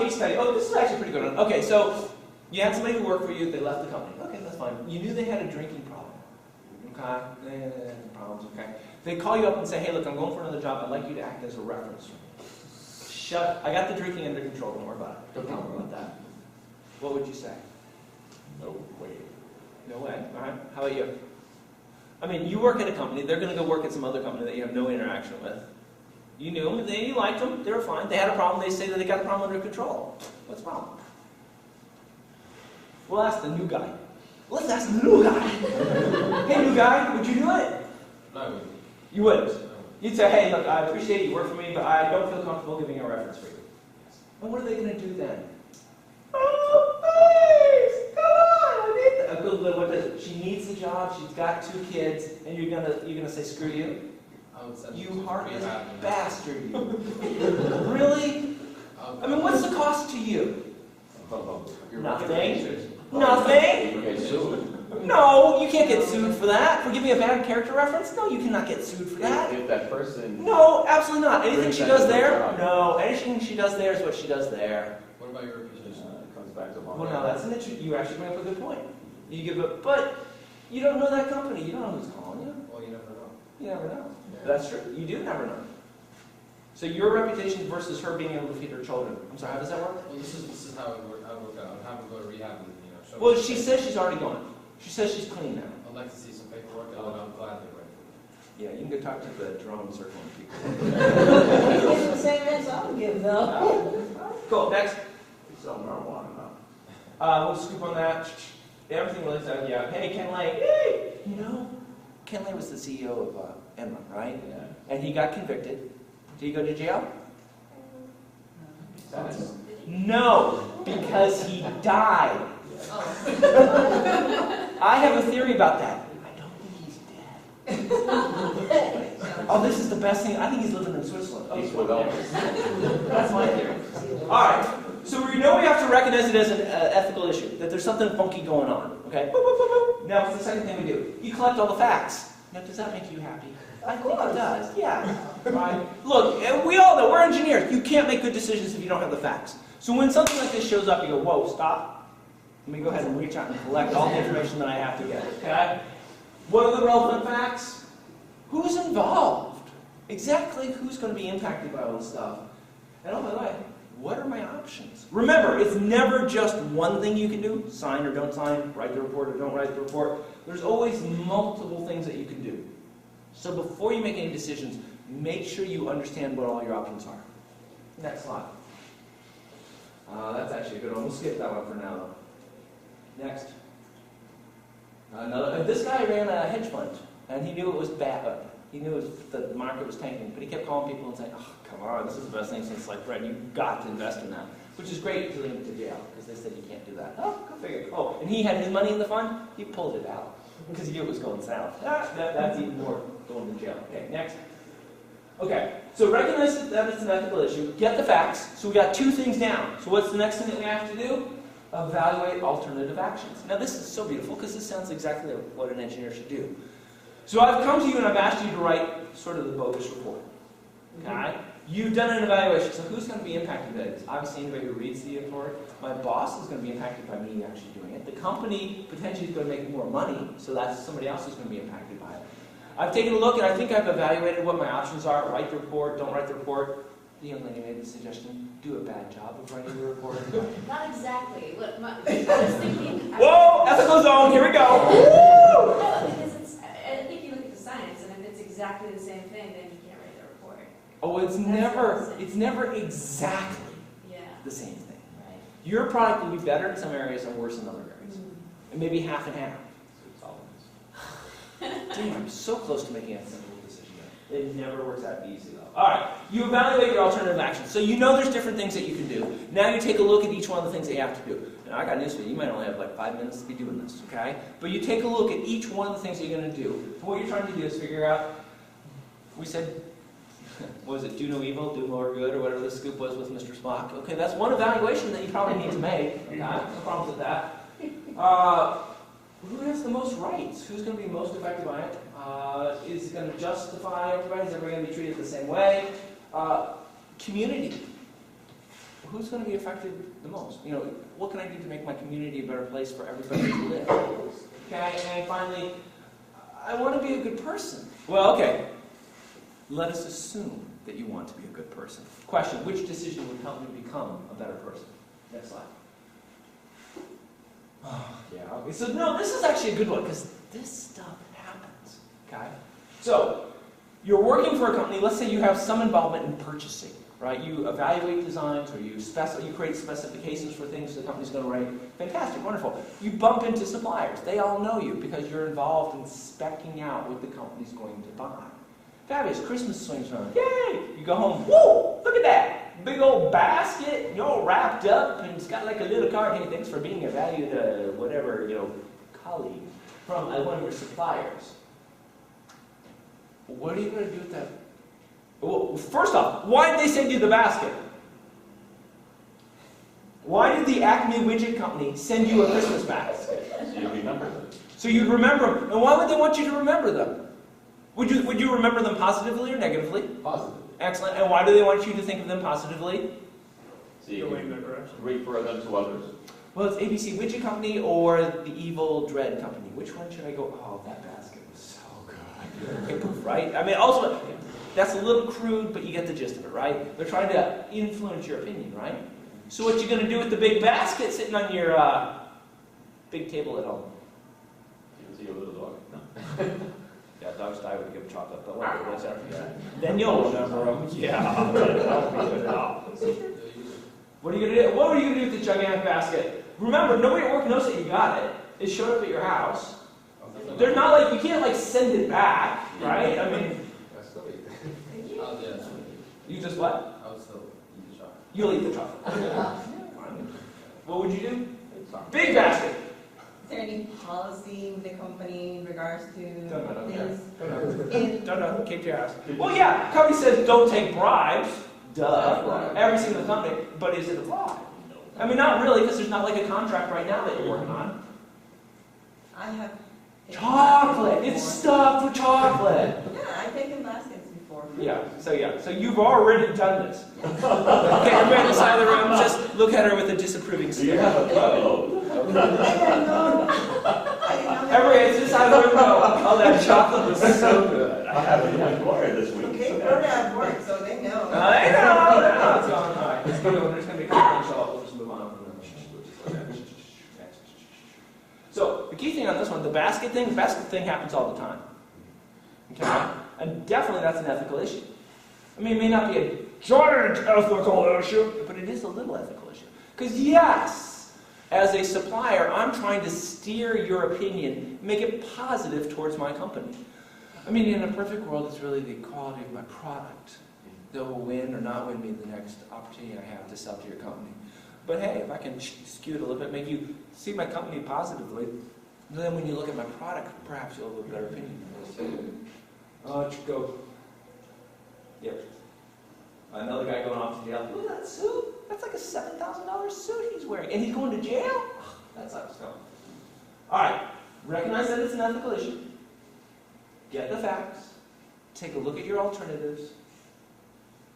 Case study. Oh, this is actually a pretty good one. Okay, so you had somebody who worked for you, they left the company. Okay, that's fine. You knew they had a drinking problem. Okay, problems, okay. They call you up and say, hey, look, I'm going for another job. I'd like you to act as a reference for me. I got the drinking under control. Don't worry about it. Don't tell me about that. What would you say? No way. No way. All right. How about you? I mean, you work at a company. They're going to go work at some other company that you have no interaction with. You knew them. You liked them. They were fine. They had a problem. They say that they got a problem under control. What's the problem? We'll ask the new guy. Let's ask the new guy. Hey, new guy, would you do it? No, I wouldn't. You wouldn't? You'd say, hey, look, I appreciate you work for me, but I don't feel comfortable giving a reference for you. And what are they going to do then? Oh, please, come on, I need that. She needs the job, she's got 2 kids, and you're gonna say, screw you? You heartless bastard, you. Really? I mean, what's the cost to you? Nothing. Nothing? You get sued. No, you can't get sued for that. For giving a bad character reference? No, you cannot get sued for that. If that person... No, absolutely not. Anything she does there? No, anything she does there is what she does there. What about your reputation? It comes back to Well, now that's an interesting. You actually bring up a good point. You give it, but you don't know that company. You don't know who's calling you. Well, you never know. You never know. Yeah. That's true. You do never know. So your reputation versus her being able to feed her children. I'm sorry. How does that work? Well, this is how it worked. I would have her go to rehab and show. Well, she says she's already gone. She says she's clean now. I'd like to see some paperwork, and then I'm gladly ready. Yeah, you can go talk to the drone circling people. It's the same answer I would give, though. Cool. Next. Sell marijuana now. We'll scoop on that. Everything really sounds, yeah. Hey, Ken Lay. Hey! You know, Ken Lay was the CEO of Enron, right? Yeah. And he got convicted. Did he go to jail? No, because he died. I have a theory about that. I don't think he's dead. Oh, this is the best thing. I think he's living in Switzerland. Oh, He's with Elvis. that's my theory. All right. So we know we have to recognize it as an ethical issue, that there's something funky going on. Okay? Boop, boop, boop, boop. Now, what's the second thing we do? You collect all the facts. Now, does that make you happy? I think it does. Yeah. Right? Look, we all know, we're engineers. You can't make good decisions if you don't have the facts. So when something like this shows up, you go, whoa, stop. Let me go ahead and reach out and collect all the information that I have to get. Okay? What are the relevant facts? Who's involved? Exactly who's going to be impacted by all this stuff? And oh, by the way, what are my options? Remember, it's never just one thing you can do. Sign or don't sign, write the report or don't write the report. There's always multiple things that you can do. So before you make any decisions, make sure you understand what all your options are. Next slide. That's actually a good one. We'll skip that one for now, though. Next. This guy ran a hedge fund, and he knew it was bad. He knew the market was tanking, but he kept calling people and saying, oh, come on, this is the best thing since sliced bread. You've got to invest in that. Which is great until he went to jail, because they said you can't do that. Oh, go figure. Oh, and he had his money in the fund, he pulled it out, because he knew it was going south. That's even more going to jail. Okay, next. Okay, so recognize that it's an ethical issue. Get the facts. So we got 2 things down. So what's the next thing that we have to do? Evaluate alternative actions. Now this is so beautiful, because this sounds exactly like what an engineer should do. So I've come to you and I've asked you to write sort of the bogus report. Okay? You've done an evaluation, so who's going to be impacted by this? Obviously anybody who reads the report. My boss is going to be impacted by me actually doing it. The company potentially is going to make more money, so that's somebody else who's going to be impacted by it. I've taken a look and I think I've evaluated what my options are. Write the report, don't write the report. the young lady made the suggestion, do a bad job of writing the report. Not exactly. What I was thinking. Whoa, ethical zone, here we go. No, because I think you look at the science, and if it's exactly the same thing, then you can't write the report. Oh, it's never exactly Yeah. the same thing. Right. Your product will be better in some areas and worse in other areas. And maybe half and half. Damn, I'm so close to making a simple decision. It never works out easy though. All right, you evaluate your alternative actions. So you know there's different things that you can do. Now you take a look at each one of the things that you have to do. Now I got news for you. You might only have like 5 minutes to be doing this, okay? But you take a look at each one of the things that you're going to do. And what you're trying to do is figure out, we said, what was it, do no evil, do more good, or whatever the scoop was with Mr. Spock. Okay, that's one evaluation that you probably need to make. Okay, no problems with that. Who has the most rights? Who's going to be most affected by it? Is it going to justify everybody? Is everybody going to be treated the same way? Community. Who's going to be affected the most? You know, what can I do to make my community a better place for everybody to live? Okay, and finally, I want to be a good person. Well, okay. Let us assume that you want to be a good person. Question, which decision would help me become a better person? Next slide. Oh, yeah, okay. So no, this is actually a good one because this stuff happens, okay? So, you're working for a company, let's say you have some involvement in purchasing, right? You evaluate designs or you create specifications for things the company's going to write. Fantastic, wonderful. You bump into suppliers. They all know you because you're involved in speccing out what the company's going to buy. Fabulous, Christmas swings around. Yay! You go home, whoa, look at that. Big old basket, you're all wrapped up, and it's got like a little card. Hey, thanks for being a valued, whatever, colleague from one of your suppliers. What are you going to do with that? Well, first off, why did they send you the basket? Why did the Acme Widget Company send you a Christmas basket? So you remember them. So you'd remember them. And why would they want you to remember them? Would you remember them positively or negatively? Positive. Excellent. And why do they want you to think of them positively? So you can refer them to others. Well, it's ABC Widget Company or the Evil Dread Company. Which one should I go? Oh, that basket was so good. Right? I mean, also, that's a little crude, but you get the gist of it, right? They're trying to influence your opinion, right? So what you going to do with the big basket sitting on your big table at home? You can see your little dog. No. Yeah, dogs die when you give them chocolate, but whatever, that's after that. Then you'll remember them. Yeah, that'll be good enough. What are you going to do? What are you going to do with the gigantic basket? Remember, nobody at work knows that you got it. It showed up at your house. They're not like, you can't like send it back, right? I mean, you just what? I would still eat the chocolate. You'll eat the chocolate. What would you do? Big basket. Is there any policy with the company in regards to Don't things? know. Keep your ass. Well, yeah, company says don't take bribes. Duh. Every single company. But is it a bribe? I mean, not really, because there's not like a contract right now that you're working on. I have Chocolate. taken It's baskets stuffed with chocolate. before. Yeah, I've taken baskets before. Yeah. So you've already done this. Okay, everybody on the side of the room, just look at her with a disapproving Do you stare. have a photo? Everybody, it's this side of the room. Oh, that chocolate was so good. I have a young lawyer this week. Okay, they're at work, so they know. I know. It's going all right. It's good. There's going to be confidential. We'll just move on from them. So the key thing on this one, the basket thing happens all the time. Okay? And definitely that's an ethical issue. I mean, it may not be a giant ethical issue, but it is a little ethical issue. Because yes, as a supplier, I'm trying to steer your opinion, make it positive towards my company. I mean, in a perfect world, it's really the quality of my product that will win or not win me the next opportunity I have to sell to your company. But hey, if I can skew it a little bit, make you see my company positively, then when you look at my product, perhaps you'll have a better opinion. Let's go. Yep. Another guy going off to jail. Look at that suit. That's like a $7,000 suit he's wearing. And he's going to jail? That sucks. No. All right. Recognize that it's an ethical issue. Get the facts. Take a look at your alternatives.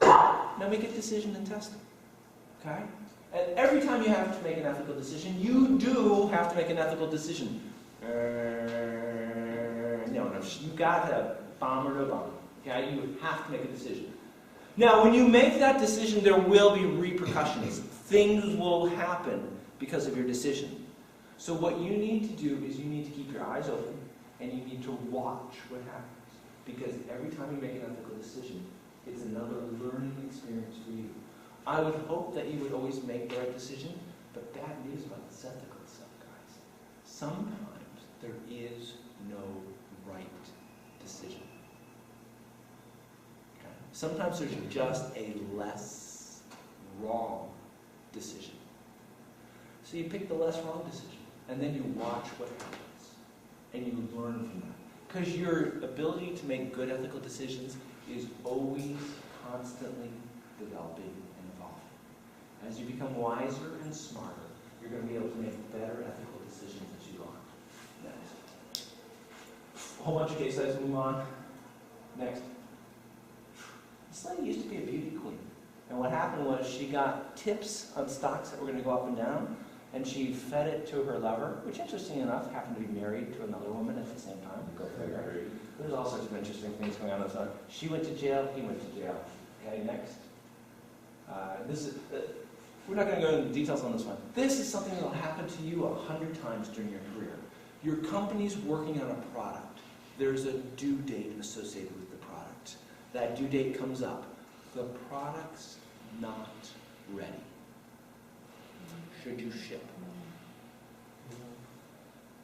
Now make a decision and test it. Okay? And every time you have to make an ethical decision, you do have to make an ethical decision. No, you got to bomb or no bomb. Okay? You have to make a decision. Now, when you make that decision, there will be repercussions. Things will happen because of your decision. So what you need to do is you need to keep your eyes open and you need to watch what happens. Because every time you make an ethical decision, it's another learning experience for you. I would hope that you would always make the right decision, but bad news about this ethical stuff, guys. Sometimes there is no right decision. Okay? Sometimes there's just a less wrong decision. So you pick the less wrong decision, and then you watch what happens, and you learn from that. Because your ability to make good ethical decisions is always constantly developing and evolving. As you become wiser and smarter, you're going to be able to make better ethical decisions as you go on. Next. A whole bunch of case studies, move on. Next. This lady used to be a beauty queen. And what happened was she got tips on stocks that were going to go up and down, and she fed it to her lover, which, interesting enough, happened to be married to another woman at the same time. Go figure. There's all sorts of interesting things going on this side. She went to jail, he went to jail. Okay, next. We're not going to go into details on this one. This is something that will happen to you 100 times during your career. Your company's working on a product. There's a due date associated with the product. That due date comes up. The product's not ready. Should you ship?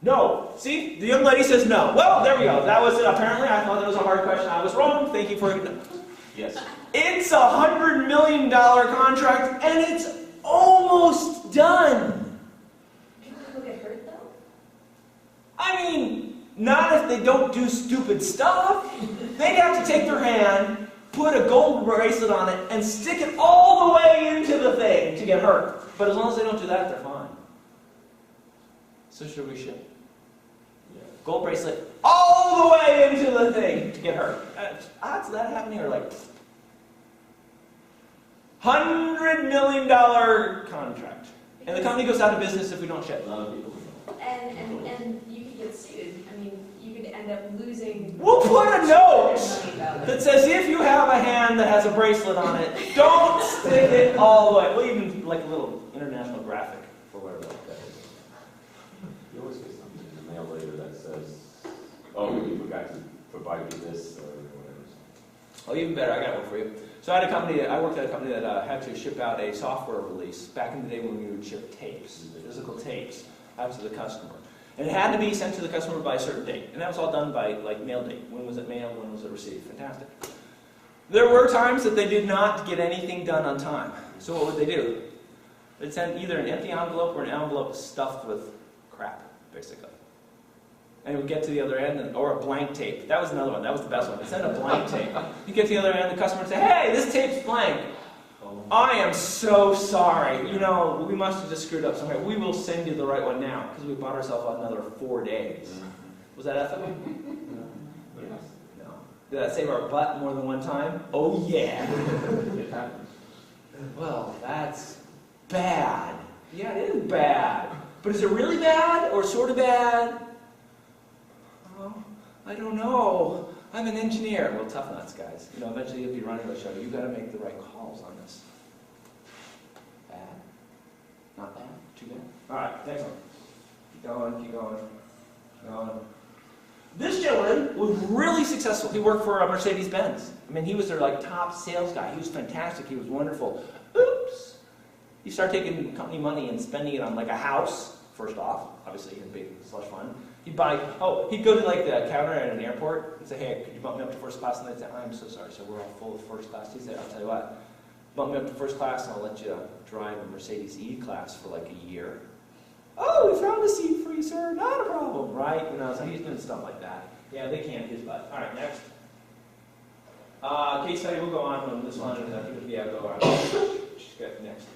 No. See, the young lady says no. Well, there we go. That was it. Apparently, I thought that was a hard question. I was wrong. Thank you for it. Yes. It's a $100 million contract, and it's almost done. People get hurt though? I mean, not if they don't do stupid stuff. They'd have to take their hand, put a gold bracelet on it, and stick it all the way into the thing to get hurt. But as long as they don't do that, they're fine. So should we ship? Yeah. Gold bracelet all the way into the thing to get hurt. Odds of that happening are like $100 million contract. And the company goes out of business if we don't ship. A lot of people. And you could get sued. I mean, you could end up losing. We'll put a note $100 million. that says if you have a hand that has a bracelet on it, don't stick it all the way. We'll even like a little international graphic for whatever like that is. You always get something in the mail later that says, oh, we forgot to provide you this, or whatever. Oh, even better, I got one for you. So I worked at a company that had to ship out a software release back in the day when we would ship tapes, physical tapes, out to the customer. And it had to be sent to the customer by a certain date. And that was all done by like mail date. When was it mailed? When was it received? Fantastic. There were times that they did not get anything done on time. So what would they do? They'd send either an empty envelope or an envelope stuffed with crap, basically. And it would get to the other end, or a blank tape. That was another one. That was the best one. They sent a blank tape. You get to the other end, the customer would say, hey, this tape's blank. I am so sorry. You know, we must have just screwed up somewhere. We will send you the right one now, because we bought ourselves another 4 days. Was that ethical? Yes. No. Did that save our butt more than one time? Oh, yeah. It happens. Well, that's bad. Yeah, it is bad. But is it really bad, or sort of bad? Oh, I don't know. I'm an engineer. Well, tough nuts, guys. You know, eventually you'll be running the show. You've got to make the right calls on this. Bad? Not bad? Too bad? All right, next one. Keep going, keep going, keep going. This gentleman was really successful. He worked for Mercedes-Benz. I mean, he was their top sales guy. He was fantastic. He was wonderful. Oops. He started taking company money and spending it on a house. First off, obviously he had big slush fund. He'd go to the counter at an airport and say, hey, could you bump me up to first class? And they'd say, I'm so sorry, so we're all full of first class. He'd say, I'll tell you what, bump me up to first class and I'll let you drive a Mercedes E-Class for a year. Oh, we found a seat for you, sir. Not a problem, right? So he's doing stuff like that. Yeah, they can't his butt. All right, next. Case study, we'll go on this one. Yeah, go on. Next.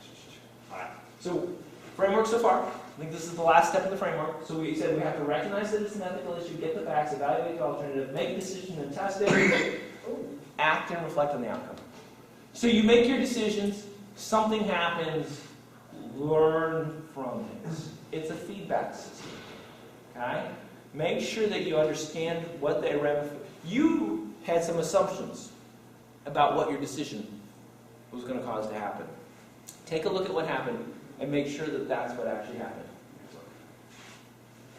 All right. So, framework so far. I think this is the last step of the framework. So we said we have to recognize that it's an ethical issue, get the facts, evaluate the alternative, make a decision and test it, act and reflect on the outcome. So you make your decisions, something happens, learn from it. It's a feedback system. Okay? Make sure that you understand what they ramifications. You had some assumptions about what your decision was going to cause to happen. Take a look at what happened and make sure that that's what actually happened.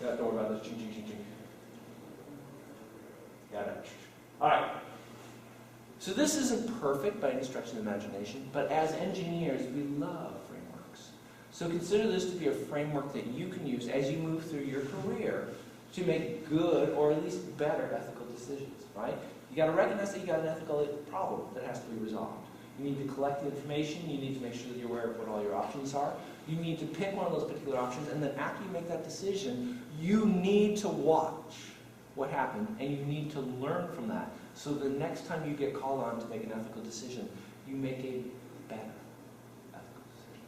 Yeah, don't worry about this. Ching, ching, ching, ching. Got it. All right. So this isn't perfect by any stretch of the imagination, but as engineers, we love frameworks. So consider this to be a framework that you can use as you move through your career to make good or at least better ethical decisions, right? You got to recognize that you got an ethical problem that has to be resolved. You need to collect the information. You need to make sure that you're aware of what all your options are. You need to pick one of those particular options, and then after you make that decision, you need to watch what happened, and you need to learn from that. So the next time you get called on to make an ethical decision, you make a better ethical decision.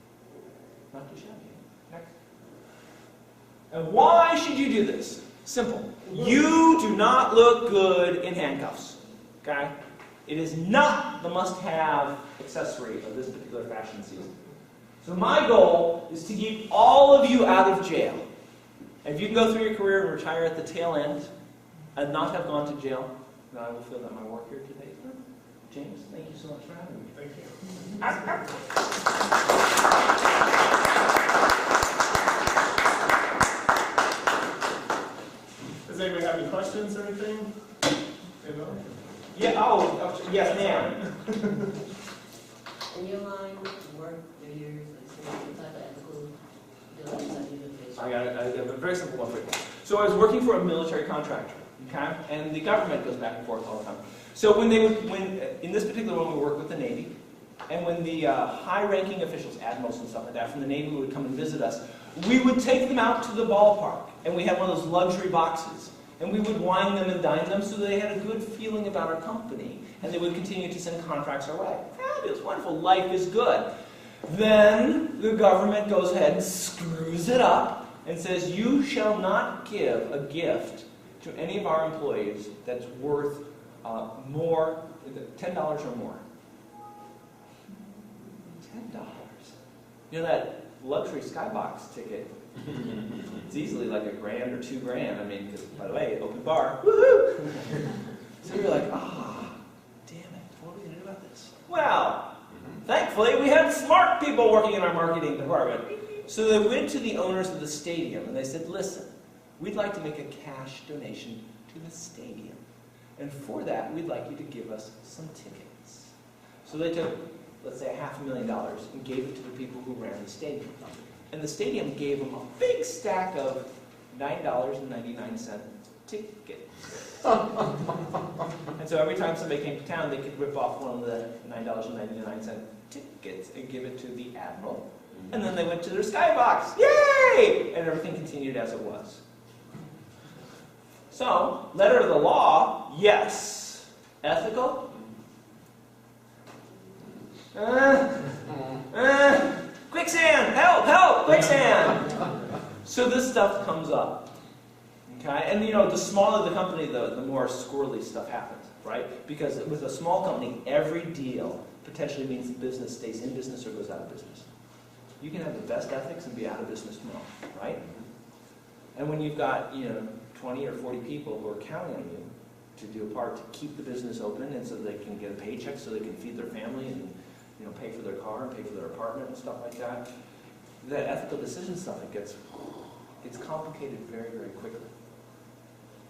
Not too shabby. Next. And why should you do this? Simple. You do not look good in handcuffs. Okay? It is not the must-have accessory of this particular fashion season. So my goal is to keep all of you out of jail. And if you can go through your career and retire at the tail end and not have gone to jail, then I will feel that my work here today is done. James, thank you so much for having me. Thank you. Does anybody have any questions or anything? Yeah, yes, ma'am. In your line, work, your years, what type of ethical dilemmas have you been faced? I have a very simple one for you. So I was working for a military contractor, okay? And the government goes back and forth all the time. So when in this particular one, we worked with the Navy, and when the high-ranking officials, admirals and stuff like that, from the Navy would come and visit us, we would take them out to the ballpark, and we had one of those luxury boxes. And we would wine them and dine them so they had a good feeling about our company. And they would continue to send contracts our way. Fabulous, wonderful, life is good. Then the government goes ahead and screws it up and says, you shall not give a gift to any of our employees that's worth more, $10 or more. $10. You know that luxury skybox ticket? It's easily like $1,000 or $2,000. I mean, because, by the way, open bar, woohoo! So you're like, damn it, what are we going to do about this? Well, thankfully we had smart people working in our marketing department. So they went to the owners of the stadium and they said, listen, we'd like to make a cash donation to the stadium. And for that, we'd like you to give us some tickets. So they took, let's say, $500,000 and gave it to the people who ran the stadium. And the stadium gave them a big stack of $9.99 tickets. And so every time somebody came to town, they could rip off one of the $9.99 tickets and give it to the admiral. And then they went to their skybox. Yay! And everything continued as it was. So, letter of the law, yes. Ethical? Quicksand! Help! Help! Quicksand! So this stuff comes up. Okay? And you know, the smaller the company, the more squirrely stuff happens, right? Because with a small company, every deal potentially means the business stays in business or goes out of business. You can have the best ethics and be out of business tomorrow, right? And when you've got, 20 or 40 people who are counting on you to do a part to keep the business open and so they can get a paycheck so they can feed their family and pay for their car and pay for their apartment and stuff like that, that ethical decision stuff, it's complicated very, very quickly.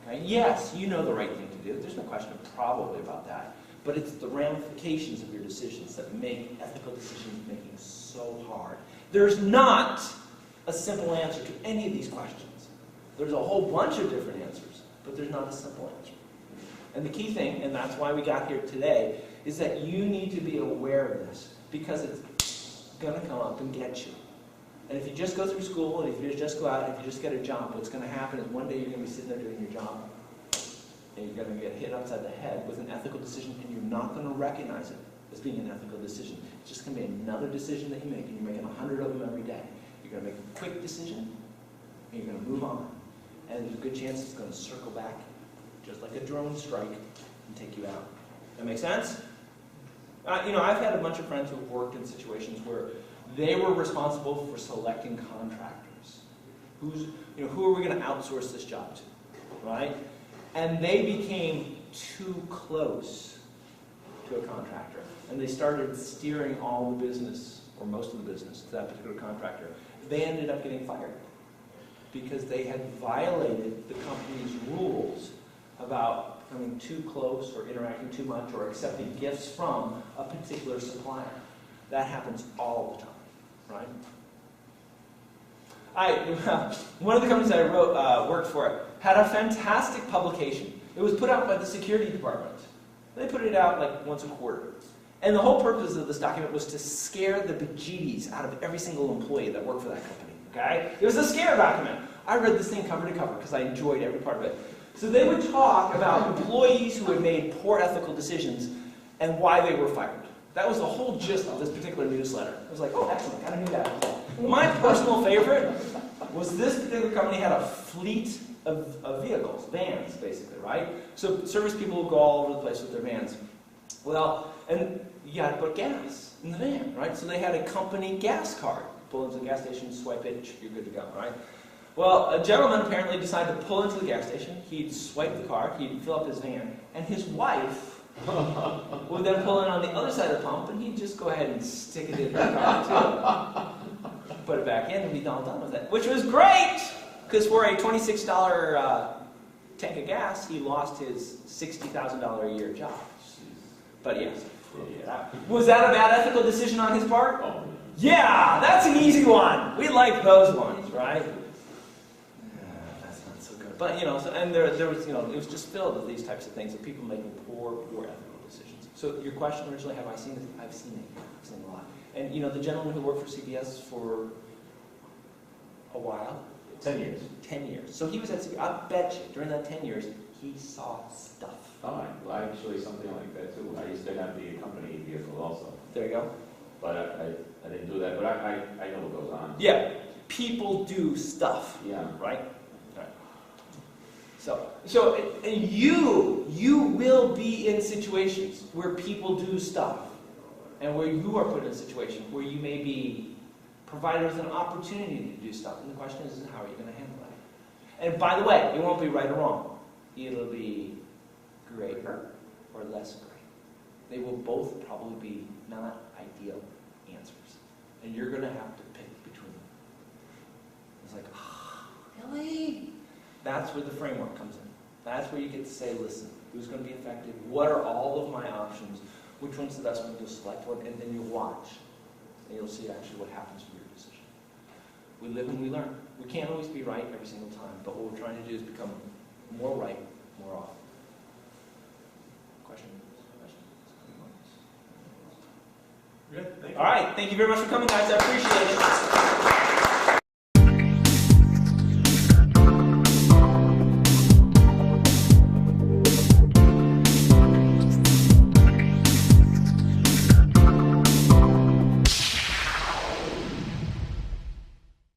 Okay? Yes, you know the right thing to do. There's no question probably about that. But it's the ramifications of your decisions that make ethical decision making so hard. There's not a simple answer to any of these questions. There's a whole bunch of different answers, but there's not a simple answer. And the key thing, and that's why we got here today, is that you need to be aware of this, because it's going to come up and get you. And if you just go through school, and if you just go out, and if you just get a job, what's going to happen is one day you're going to be sitting there doing your job, and you're going to get hit upside the head with an ethical decision, and you're not going to recognize it as being an ethical decision. It's just going to be another decision that you make, and you're making 100 of them every day. You're going to make a quick decision, and you're going to move on. And there's a good chance it's going to circle back, just like a drone strike, and take you out. That make sense? I've had a bunch of friends who've worked in situations where they were responsible for selecting contractors. Who are we going to outsource this job to, right? And they became too close to a contractor. And they started steering all the business, or most of the business, to that particular contractor. They ended up getting fired because they had violated the company's rules about coming too close or interacting too much or accepting gifts from a particular supplier. That happens all the time, right? One of the companies that I worked for had a fantastic publication. It was put out by the security department. They put it out like once a quarter. And the whole purpose of this document was to scare the bejeebies out of every single employee that worked for that company. Okay? It was a scare document. I read this thing cover to cover because I enjoyed every part of it. So they would talk about employees who had made poor ethical decisions and why they were fired. That was the whole gist of this particular newsletter. I was like, oh, excellent, kind of knew that. My personal favorite was this particular company had a fleet of vehicles, vans, basically, right? So service people would go all over the place with their vans. Well, and you got to put gas in the van, right? So they had a company gas card. Pull into the gas station, swipe it, you're good to go, right? Well, a gentleman apparently decided to pull into the gas station. He'd swipe the card, he'd fill up his van, and his wife would then pull in on the other side of the pump, and he'd just go ahead and stick it in the car too. Put it back in, and be all done with it. Which was great, because for a $26 tank of gas, he lost his $60,000 a year job. But yes, was that a bad ethical decision on his part? Oh, Yeah, that's an easy one. We like those ones, right? That's not so good. But, and there was, it was just filled with these types of things of people making poor ethical decisions. So your question originally, have I seen it? I've seen it. I've seen it a lot. And, the gentleman who worked for CBS for a while. 10 years. 10 years. So he was at CBS. I bet you, during that 10 years, he saw stuff. Oh, well, actually, something like that too. I used to have the company vehicle also, There you go. but I didn't do that. But I know what goes on. Yeah, people do stuff. Yeah. Right? Right. So and you will be in situations where people do stuff, and where you are put in a situation where you may be provided with an opportunity to do stuff. And the question is how are you going to handle that? And by the way, it won't be right or wrong. It'll be greater or less great. They will both probably be not ideal answers. And you're going to have to pick between them. It's like, really? That's where the framework comes in. That's where you get to say, listen, who's going to be affected? What are all of my options? Which one's the best one to select one? And then you'll watch. And you'll see actually what happens with your decision. We live and we learn. We can't always be right every single time. But what we're trying to do is become more right more often. Questions? Good, thank you. All right. Thank you very much for coming, guys. I appreciate it.